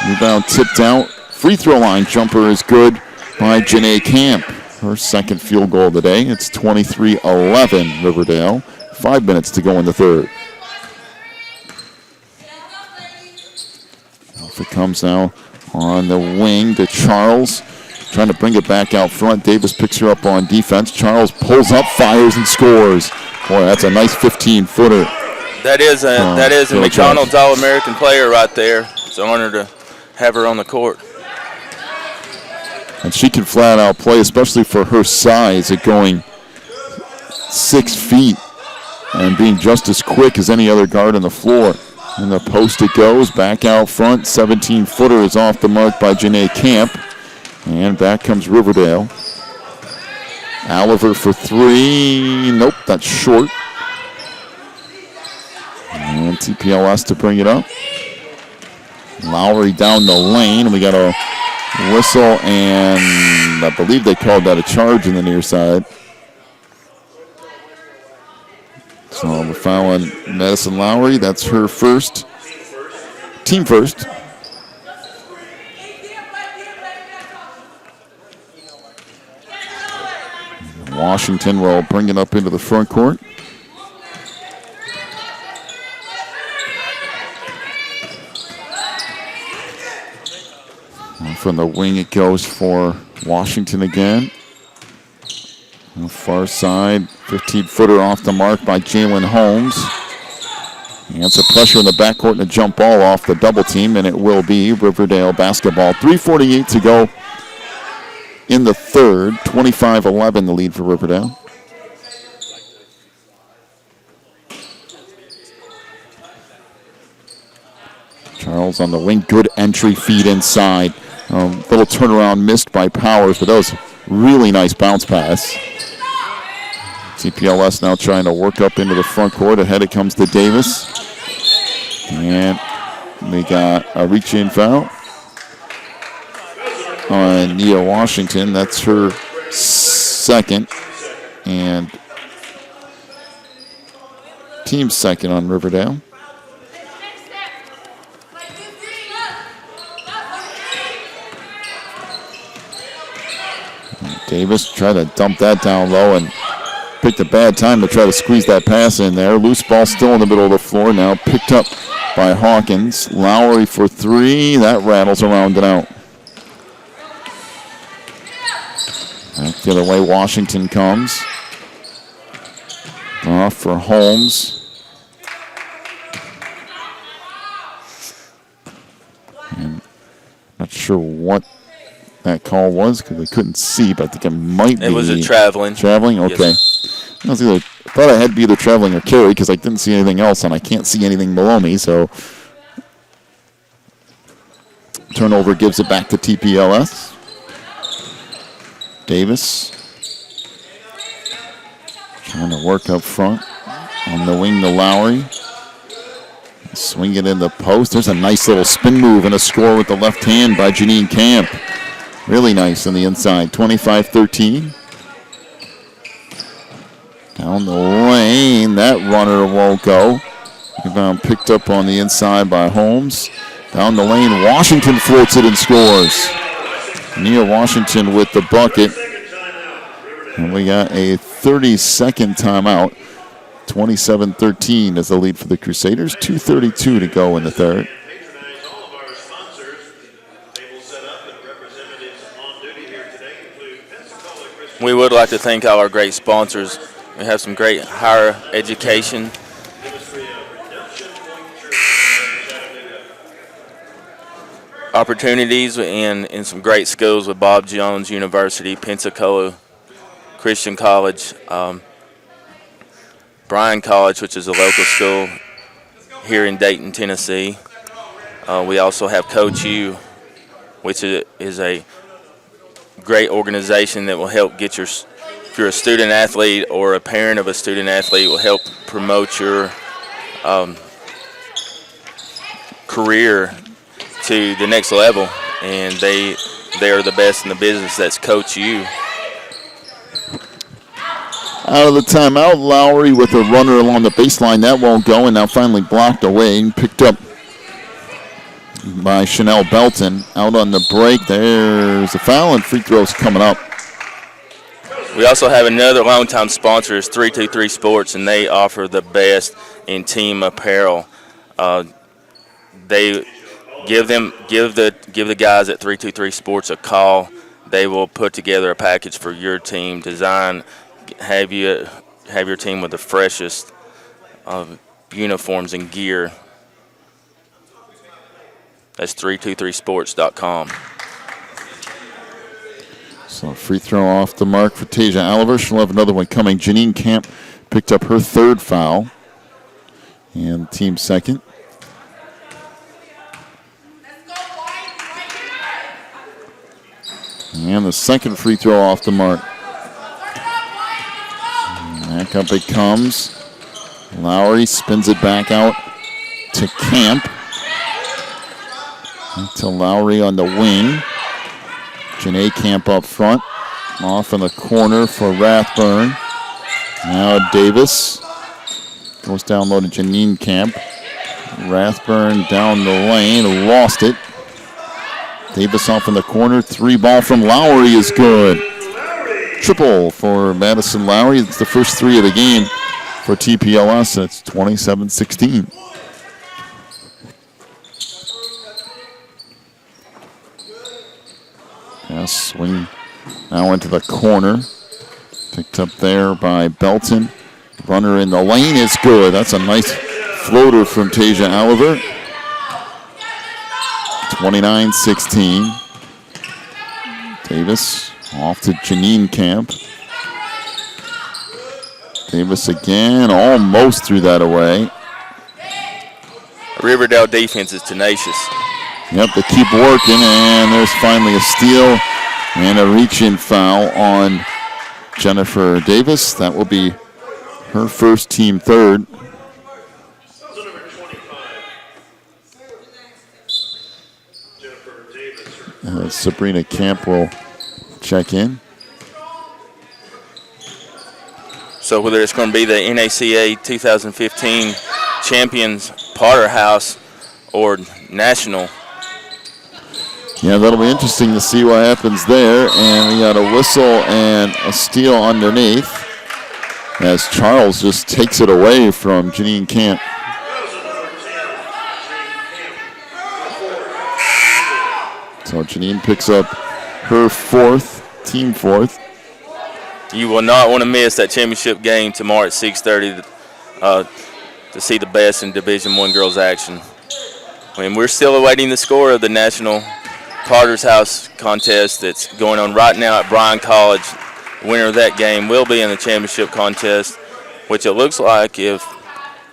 Rebound tipped out. Free throw line jumper is good by Janae Camp. Her second field goal of the day. It's 23-11 Riverdale. 5 minutes to go in the third. Off it comes now on the wing to Charles. Trying to bring it back out front. Davis picks her up on defense. Charles pulls up, fires, and scores. Boy, that's a nice 15-footer. That is a McDonald's All-American player right there. It's an honor to have her on the court. And she can flat out play, especially for her size at going 6 feet and being just as quick as any other guard on the floor. In the post it goes, back out front. 17-footer is off the mark by Janae Camp. And back comes Riverdale. Oliver for 3. Nope, that's short. And TPLS to bring it up. Lowry down the lane. We got a whistle, and I believe they called that a charge in the near side. So we're fouling Madison Lowry. That's her first. Team first. Washington will bring it up into the front court. From the wing it goes for Washington again. On the far side, 15-footer off the mark by Jalen Holmes. And some pressure in the backcourt and a jump ball off the double team, and it will be Riverdale basketball. 3:48 to go in the third. 25-11 the lead for Riverdale. Charles on the wing, good entry feed inside. Little turnaround missed by Powers, but that was really nice bounce pass. TPLS now trying to work up into the front court. Ahead it comes to Davis. And we got a reach-in foul on Nia Washington. That's her second. And team second on Riverdale. Davis tried to dump that down low and picked a bad time to try to squeeze that pass in there. Loose ball still in the middle of the floor now, picked up by Hawkins. Lowry for 3. That rattles around and out. Back the other way, Washington comes. Off for Holmes. And not sure what that call was because I couldn't see, but I think it might be. It was a traveling. Traveling? Okay. Yes. I thought I had to be either traveling or carry because I didn't see anything else, and I can't see anything below me, so. Turnover gives it back to TPLS. Davis. Trying to work up front. On the wing to Lowry. Swing it in the post. There's a nice little spin move and a score with the left hand by Janine Camp. Really nice on the inside. 25-13. Down the lane. That runner won't go. Rebound picked up on the inside by Holmes. Down the lane. Washington floats it and scores. Nia Washington with the bucket. And we got a 30-second timeout. 27-13 is the lead for the Crusaders. 2:32 to go in the third. We would like to thank all our great sponsors. We have some great higher education opportunities in some great schools with Bob Jones University, Pensacola Christian College, Bryan College, which is a local school here in Dayton, Tennessee. We also have Coach U, which is a great organization that will help get if you're a student athlete or a parent of a student athlete, will help promote your career to the next level, and they are the best in the business. That's Coach U. Out of the timeout, Lowry with a runner along the baseline. That won't go, and now finally blocked away and picked up by Chanel Belton. Out on the break, there's a foul, and free throws coming up. We also have another longtime sponsor, is 323 Sports, and they offer the best in team apparel. They give the guys at 323 Sports a call. They will put together a package for your team, have your team with the freshest uniforms and gear. That's 323sports.com. So free throw off the mark for Tasia Oliver. She'll have another one coming. Janine Camp picked up her third foul, and team second. And the second free throw off the mark. Back up it comes. Lowry spins it back out to Camp. To Lowry on the wing. Janae Camp up front. Off in the corner for Rathburn. Now Davis. Goes down low to Janine Camp. Rathburn down the lane. Lost it. Davis off in the corner. Three ball from Lowry is good. Triple for Madison Lowry. It's the first three of the game for TPLS. It's 27-16. Swing now into the corner. Picked up there by Belton. Runner in the lane is good. That's a nice floater from Tasia Oliver. 29-16. Davis off to Janine Camp. Davis again, almost threw that away. Riverdale defense is tenacious. Yep, they keep working, and there's finally a steal and a reach-in foul on Jennifer Davis. That will be her first, team third. Sabrina Camp will check in. So whether it's going to be the NACA 2015 champions Potter House or national. Yeah, that'll be interesting to see what happens there. And we got a whistle and a steal underneath as Charles just takes it away from Janine Camp. So Janine picks up her fourth, team fourth. You will not want to miss that championship game tomorrow at 6:30 to see the best in Division I girls action. And we're still awaiting the score of the National Potter's House contest that's going on right now at Bryan College. The winner of that game will be in the championship contest, which it looks like if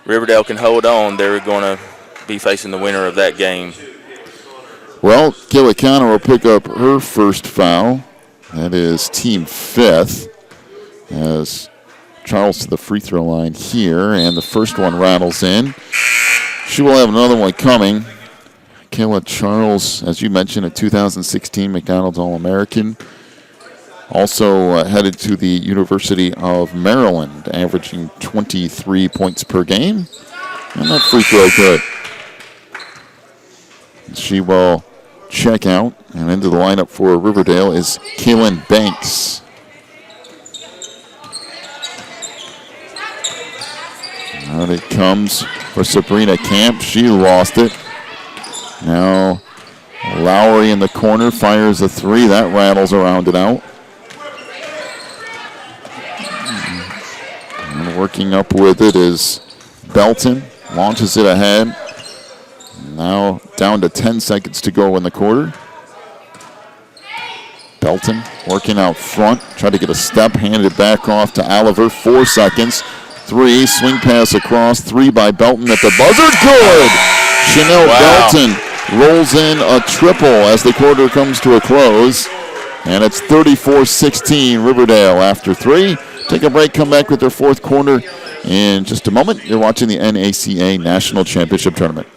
Riverdale can hold on, they're going to be facing the winner of that game. Well, Gillicano will pick up her first foul. That is team fifth. As Charles to the free throw line here, and the first one rattles in. She will have another one coming. Kayla Charles, as you mentioned, a 2016 McDonald's All-American. Also headed to the University of Maryland, averaging 23 points per game. And that free throw good. She will check out, and into the lineup for Riverdale is Kaylin Banks. Out it comes for Sabrina Camp. She lost it. Now Lowry in the corner fires a three. That rattles around and out. And working up with it is Belton. Launches it ahead. Now down to 10 seconds to go in the quarter. Belton working out front, try to get a step, handed it back off to Oliver. 4 seconds. 3, swing pass across. 3 by Belton at the buzzer. Good! Chanel Belton rolls in a triple as the quarter comes to a close. And it's 34-16 Riverdale after 3. Take a break, come back with their fourth quarter in just a moment. You're watching the NACA National Championship Tournament.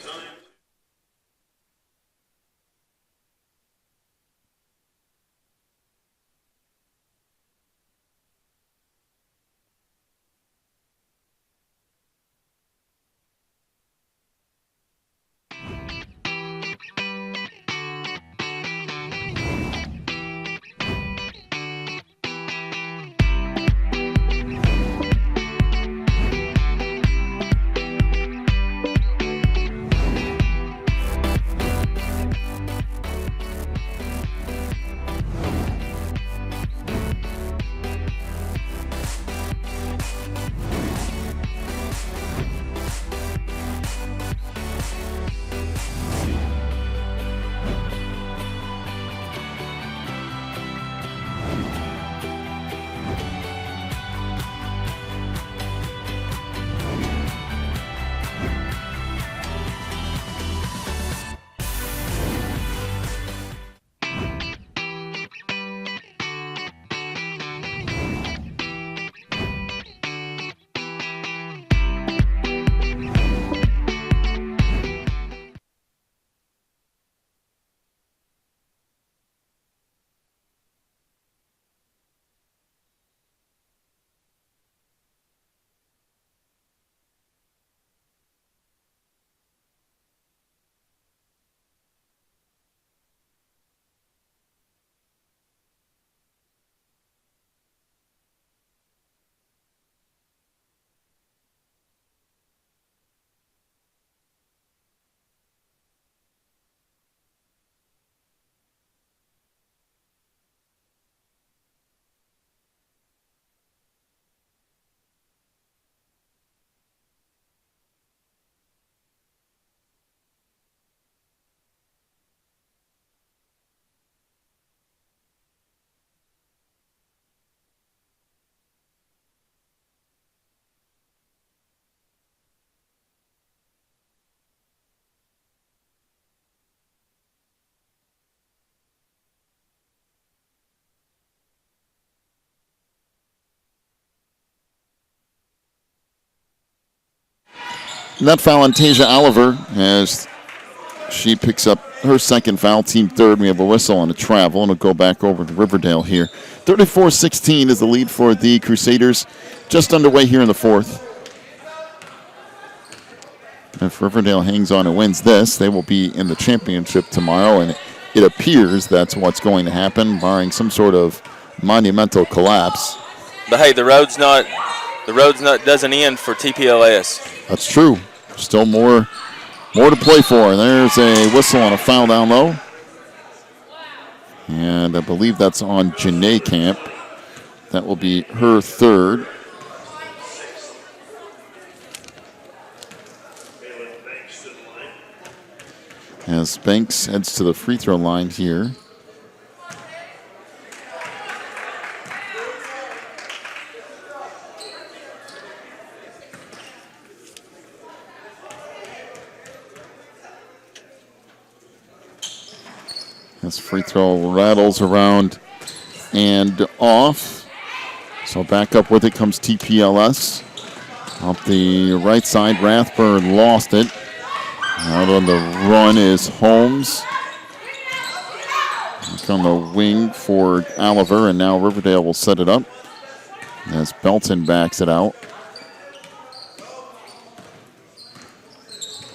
Net foul on Tasia Oliver as she picks up her second foul, team third. We have a whistle on a travel, and it'll go back over to Riverdale here. 34-16 is the lead for the Crusaders, just underway here in the fourth. If Riverdale hangs on and wins this, they will be in the championship tomorrow, and it appears that's what's going to happen, barring some sort of monumental collapse. But hey, the road's not doesn't end for TPLS. That's true. Still more to play for. There's a whistle on a foul down low. And I believe that's on Janae Camp. That will be her third. As Banks heads to the free throw line here. This free throw rattles around and off. So back up with it comes TPLS. Up the right side, Rathburn lost it. Out on the run is Holmes. Back on the wing for Oliver, and now Riverdale will set it up as Belton backs it out.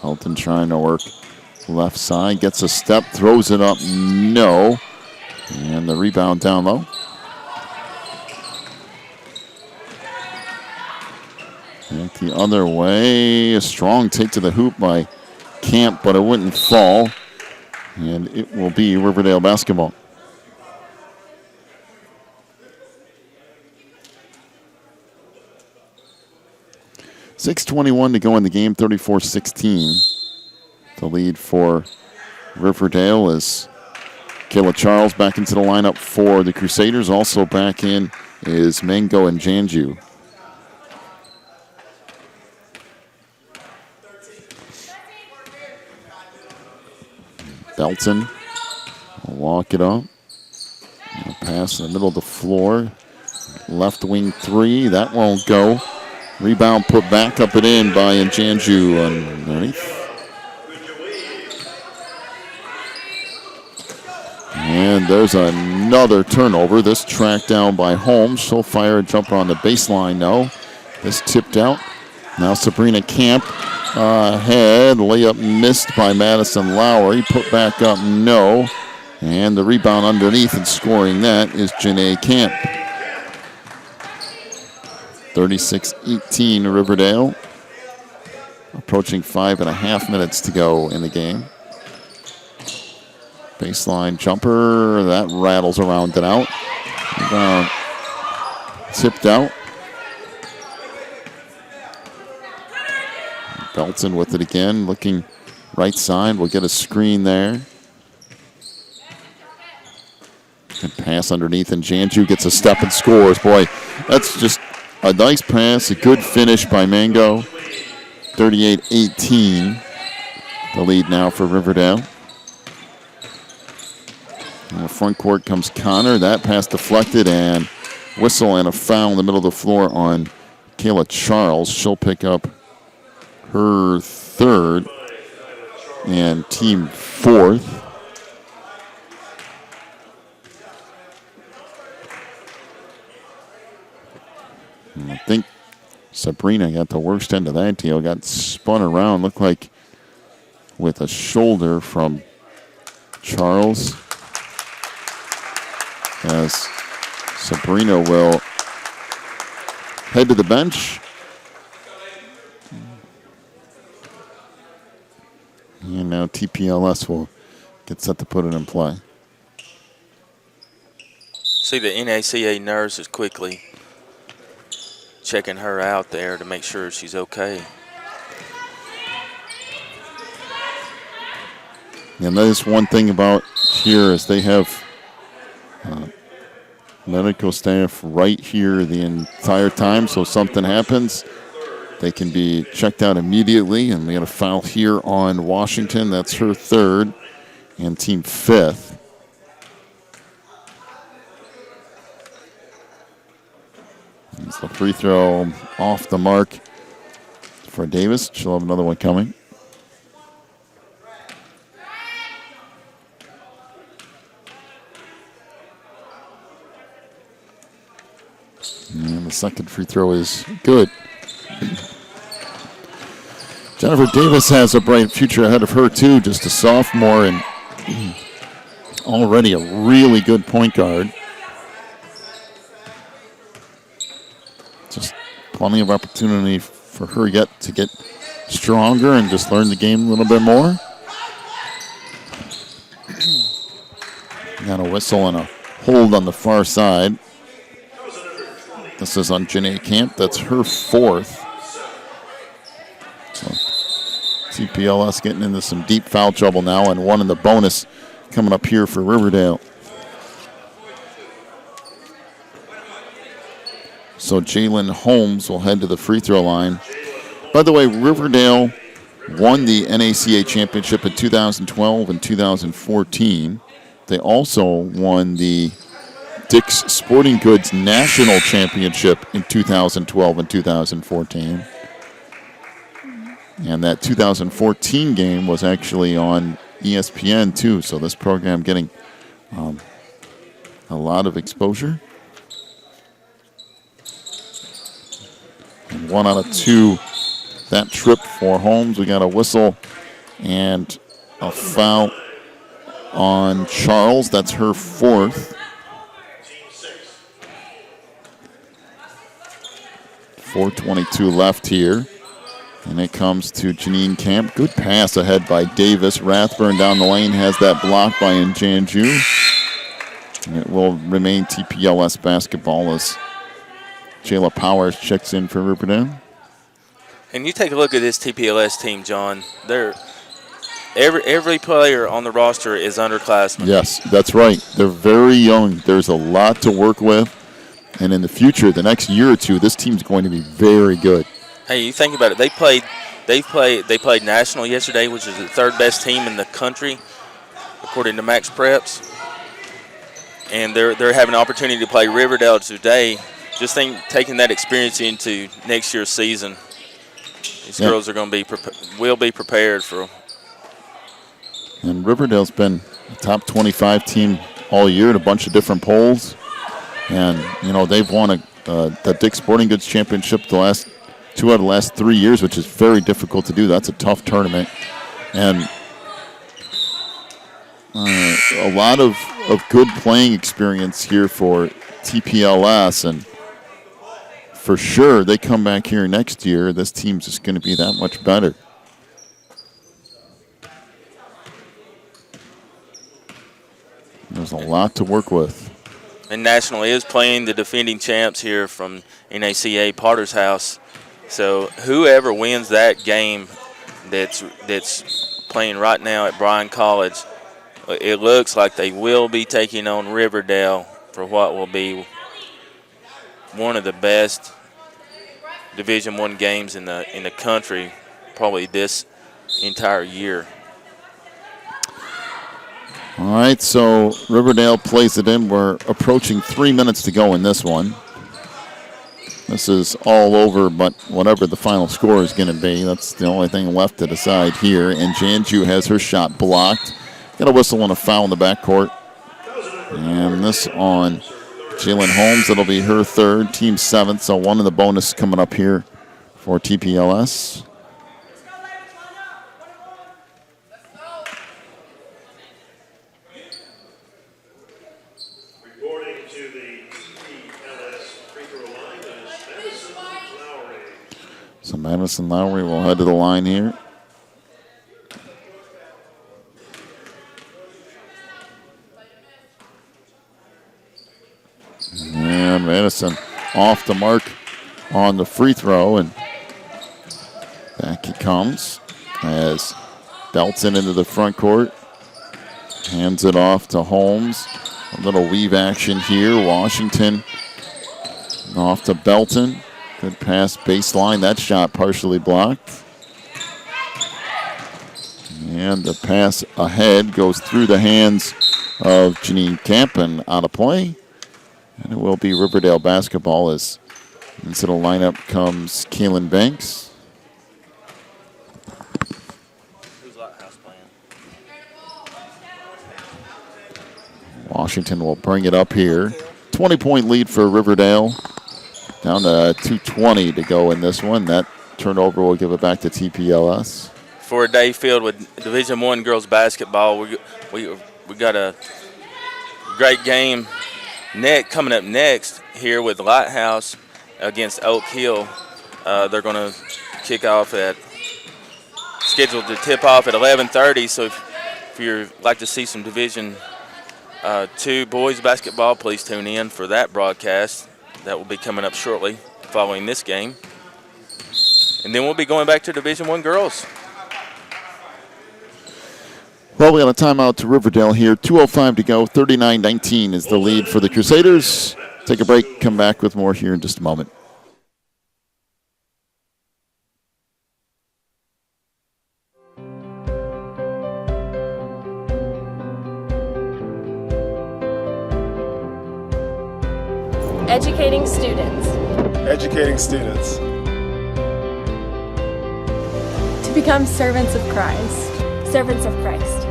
Belton trying to work left side, gets a step, throws it up, no. And the rebound down low. Back the other way, a strong take to the hoop by Camp, but it wouldn't fall. And it will be Riverdale basketball. .6:21 to go in the game, 34-16. The lead for Riverdale is Kayla Charles back into the lineup for the Crusaders. Also back in is Mango and Janju. Belton will walk it up. Pass in the middle of the floor. Left wing three. That won't go. Rebound put back up and in by Njanju underneath. And there's another turnover. This tracked down by Holmes. She'll fire a jumper on the baseline. No. This tipped out. Now Sabrina Camp ahead. Layup missed by Madison Lowry. Put back up. No. And the rebound underneath and scoring that is Janae Camp. 36-18 Riverdale. Approaching 5.5 minutes to go in the game. Baseline jumper, that rattles around and out. Tipped out. Belton with it again, looking right side. We'll get a screen there. Good pass underneath, and Janju gets a step and scores. Boy, that's just a nice pass, a good finish by Mango. 38-18, the lead now for Riverdale. In the front court comes Connor. That pass deflected and whistle and a foul in the middle of the floor on Kayla Charles. She'll pick up her third and team fourth. And I think Sabrina got the worst end of that deal. Got spun around, looked like with a shoulder from Charles. As Sabrina will head to the bench. And now TPLS will get set to put it in play. See the NACA nurse is quickly checking her out there to make sure she's okay. And that is one thing about here is they have medical staff right here the entire time, so if something happens, they can be checked out immediately. And we got a foul here on Washington. That's her third and team fifth. It's the free throw off the mark for Davis. She'll have another one coming. And the second free throw is good. Jennifer Davis has a bright future ahead of her, too. Just a sophomore and already a really good point guard. Just plenty of opportunity for her yet to get stronger and just learn the game a little bit more. Got a whistle and a hold on the far side. This is on Janae Camp. That's her fourth. So TPLS getting into some deep foul trouble now, and one in the bonus coming up here for Riverdale. So Jalen Holmes will head to the free throw line. By the way, Riverdale won the NACA championship in 2012 and 2014. They also won the Dick's Sporting Goods National Championship in 2012 and 2014. And that 2014 game was actually on ESPN too, so this program getting a lot of exposure. And 1 out of 2, that trip for Holmes. We got a whistle and a foul on Charles. That's her fourth. 4:22 left here. And it comes to Janine Camp. Good pass ahead by Davis. Rathburn down the lane has that block by Njanju. And it will remain TPLS basketball as Jayla Powers checks in for Riverdale. And you take a look at this TPLS team, John. every player on the roster is underclassmen. Yes, that's right. They're very young. There's a lot to work with. And in the future, the next year or two, this team's going to be very good. Hey, you think about it. They played national yesterday, which is the third best team in the country, according to Max Preps. And they're having an opportunity to play Riverdale today. Just think, taking that experience into next year's season. These girls are going to will be prepared for. And Riverdale's been a top 25 team all year in a bunch of different polls. And, they've won the Dick's Sporting Goods Championship the last 2 out of the last 3 years, which is very difficult to do. That's a tough tournament. And a lot of good playing experience here for TPLS. And for sure, they come back here next year, this team's just going to be that much better. There's a lot to work with. And National is playing the defending champs here from NACA Potter's House. So whoever wins that game that's playing right now at Bryan College, it looks like they will be taking on Riverdale for what will be one of the best Division I games in the country, probably this entire year. All right, so Riverdale plays it in. We're approaching 3 minutes to go in this one. This is all over, but whatever the final score is going to be, that's the only thing left to decide here. And Janju has her shot blocked. Got a whistle and a foul in the backcourt. And this on Jalen Holmes. It'll be her third, team seventh, so one in the bonus coming up here for TPLS. So Madison Lowry will head to the line here. And Madison off the mark on the free throw, and back he comes as Belton into the front court. Hands it off to Holmes. A little weave action here. Washington off to Belton. Good pass baseline. That shot partially blocked. And the pass ahead goes through the hands of Janine Camp and out of play. And it will be Riverdale basketball as into the lineup comes Kaylin Banks. Who's Lighthouse playing? Washington will bring it up here. 20-point lead for Riverdale. Down to 2:20 to go in this one. That turnover will give it back to TPLS. For a day filled with Division I girls basketball, we got a great game coming up next here with Lighthouse against Oak Hill. They're going to kick off scheduled to tip off at 11:30. So if you'd like to see some Division II boys basketball, please tune in for that broadcast. That will be coming up shortly following this game. And then we'll be going back to Division I girls. Well, we got a timeout to Riverdale here. 2:05 to go. 39-19 is the lead for the Crusaders. Take a break. Come back with more here in just a moment. Educating students. Educating students. To become servants of Christ. Servants of Christ.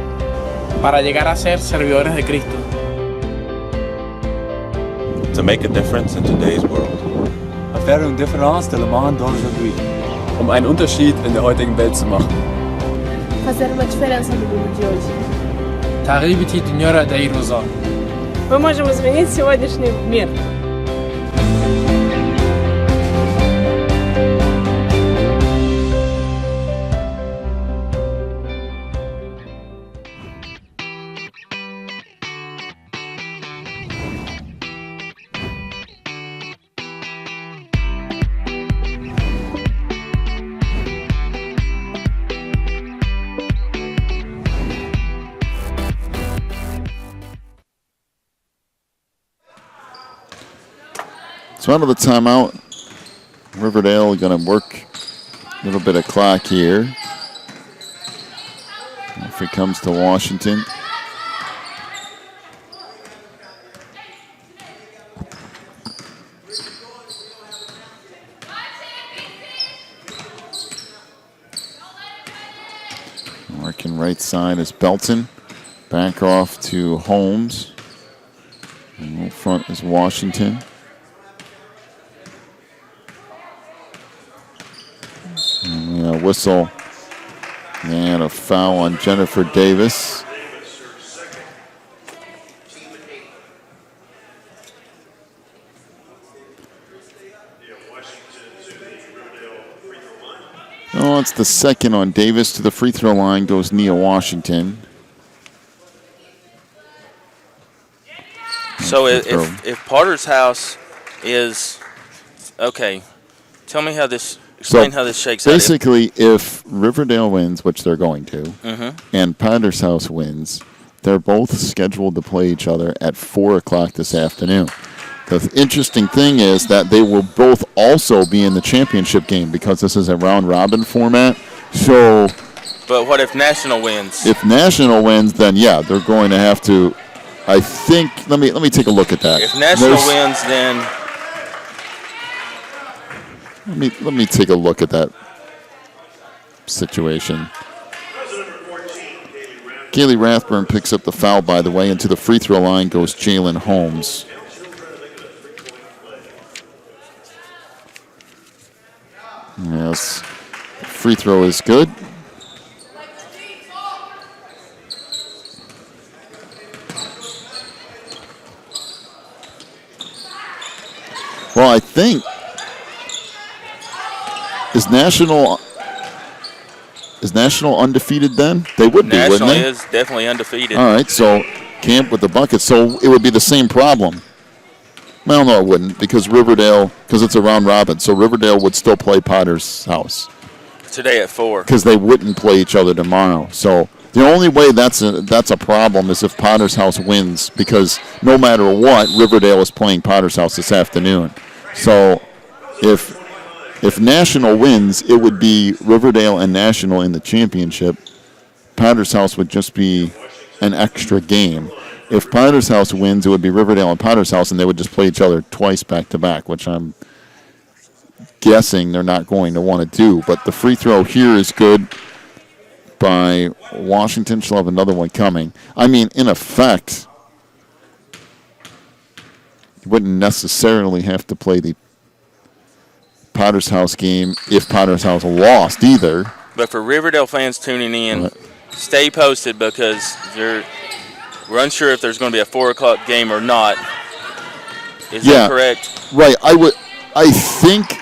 Para llegar a ser servidores de Cristo. To make a difference in today's world. Faire une différence dans le monde d'aujourd'hui. Einen Unterschied in der heutigen Welt zu machen. Fazer uma diferença no mundo de hoje. تغيير الدنيا داي روزا. Мы можем изменить сегодняшний мир. So out of the timeout, Riverdale going to work a little bit of clock here. If it comes to Washington. Working right side is Belton. Back off to Holmes. And up front is Washington. And a whistle and a foul on Jennifer Davis. Oh, it's the second on Davis. To the free throw line goes Nia Washington. So if Potter's House is, okay, tell me how this, explain how this shakes out. Basically, if Riverdale wins, which they're going to, and Potter's House wins, they're both scheduled to play each other at 4 o'clock this afternoon. The interesting thing is that they will both also be in the championship game because this is a round-robin format. So, but what if National wins? If National wins, then yeah, they're going to have to. I think. Let me take a look at that. If National wins, then let me take a look at that situation. Kaylee Rathburn picks up the foul, by the way, and to the free throw line goes Jalen Holmes. Yes, free throw is good. Well, I think is National undefeated then? They would be, wouldn't they? National is definitely undefeated. All right, so Camp with the bucket. So it would be the same problem. Well, no, it wouldn't, because it's a round robin, so Riverdale would still play Potter's House. Today at 4. Because they wouldn't play each other tomorrow. So the only way that's a problem is if Potter's House wins, because no matter what, Riverdale is playing Potter's House this afternoon. So if National wins, it would be Riverdale and National in the championship. Potter's House would just be an extra game. If Potter's House wins, it would be Riverdale and Potter's House, and they would just play each other twice back-to-back, which I'm guessing they're not going to want to do. But the free throw here is good by Washington. She'll have another one coming. I mean, in effect, you wouldn't necessarily have to play the Potter's House game if Potter's House lost either. But for Riverdale fans tuning in, stay posted because we're unsure if there's going to be a 4 o'clock game or not. Is that correct? Right. I think,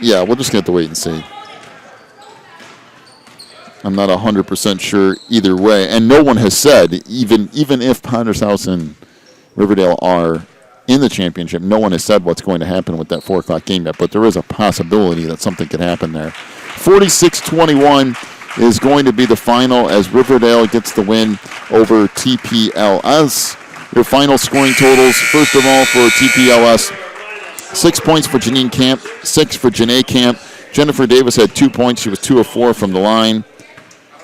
we'll just have to wait and see. I'm not 100% sure either way. And no one has said, even if Potter's House and Riverdale are in the championship, no one has said what's going to happen with that 4 o'clock game yet. But there is a possibility that something could happen there. 46-21 is going to be the final as Riverdale gets the win over TPLS. Your final scoring totals, first of all, for TPLS, 6 points for Janine Camp, 6 for Janae Camp. Jennifer Davis had 2 points. She was 2 of 4 from the line.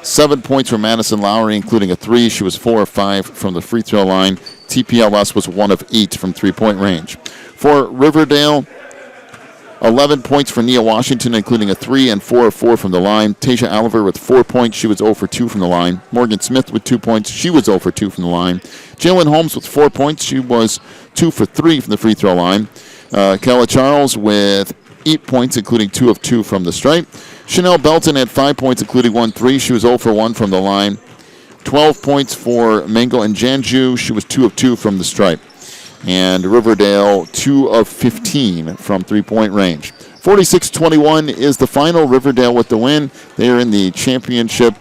7 points for Madison Lowry, including a 3. She was 4 of 5 from the free throw line. TPLS was 1 of 8 from three-point range. For Riverdale, 11 points for Nia Washington, including a 3 and 4 of 4 from the line. Tasia Oliver with 4 points. She was 0 for 2 from the line. Morgan Smith with 2 points. She was 0 for 2 from the line. Jalen Holmes with 4 points. She was 2 for 3 from the free throw line. Kella Charles with 8 points, including 2 of 2 from the stripe. Chanel Belton had 5 points, including 1 3. She was 0 for 1 from the line. 12 points for Mango and Janju. She was 2 of 2 from the stripe. And Riverdale, 2 of 15 from three-point range. 46-21 is the final. Riverdale with the win. They are in the championship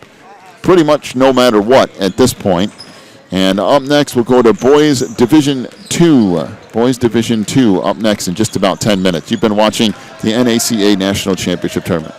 pretty much no matter what at this point. And up next, we'll go to Boys Division 2. Boys Division 2 up next in just about 10 minutes. You've been watching the NACA National Championship Tournament.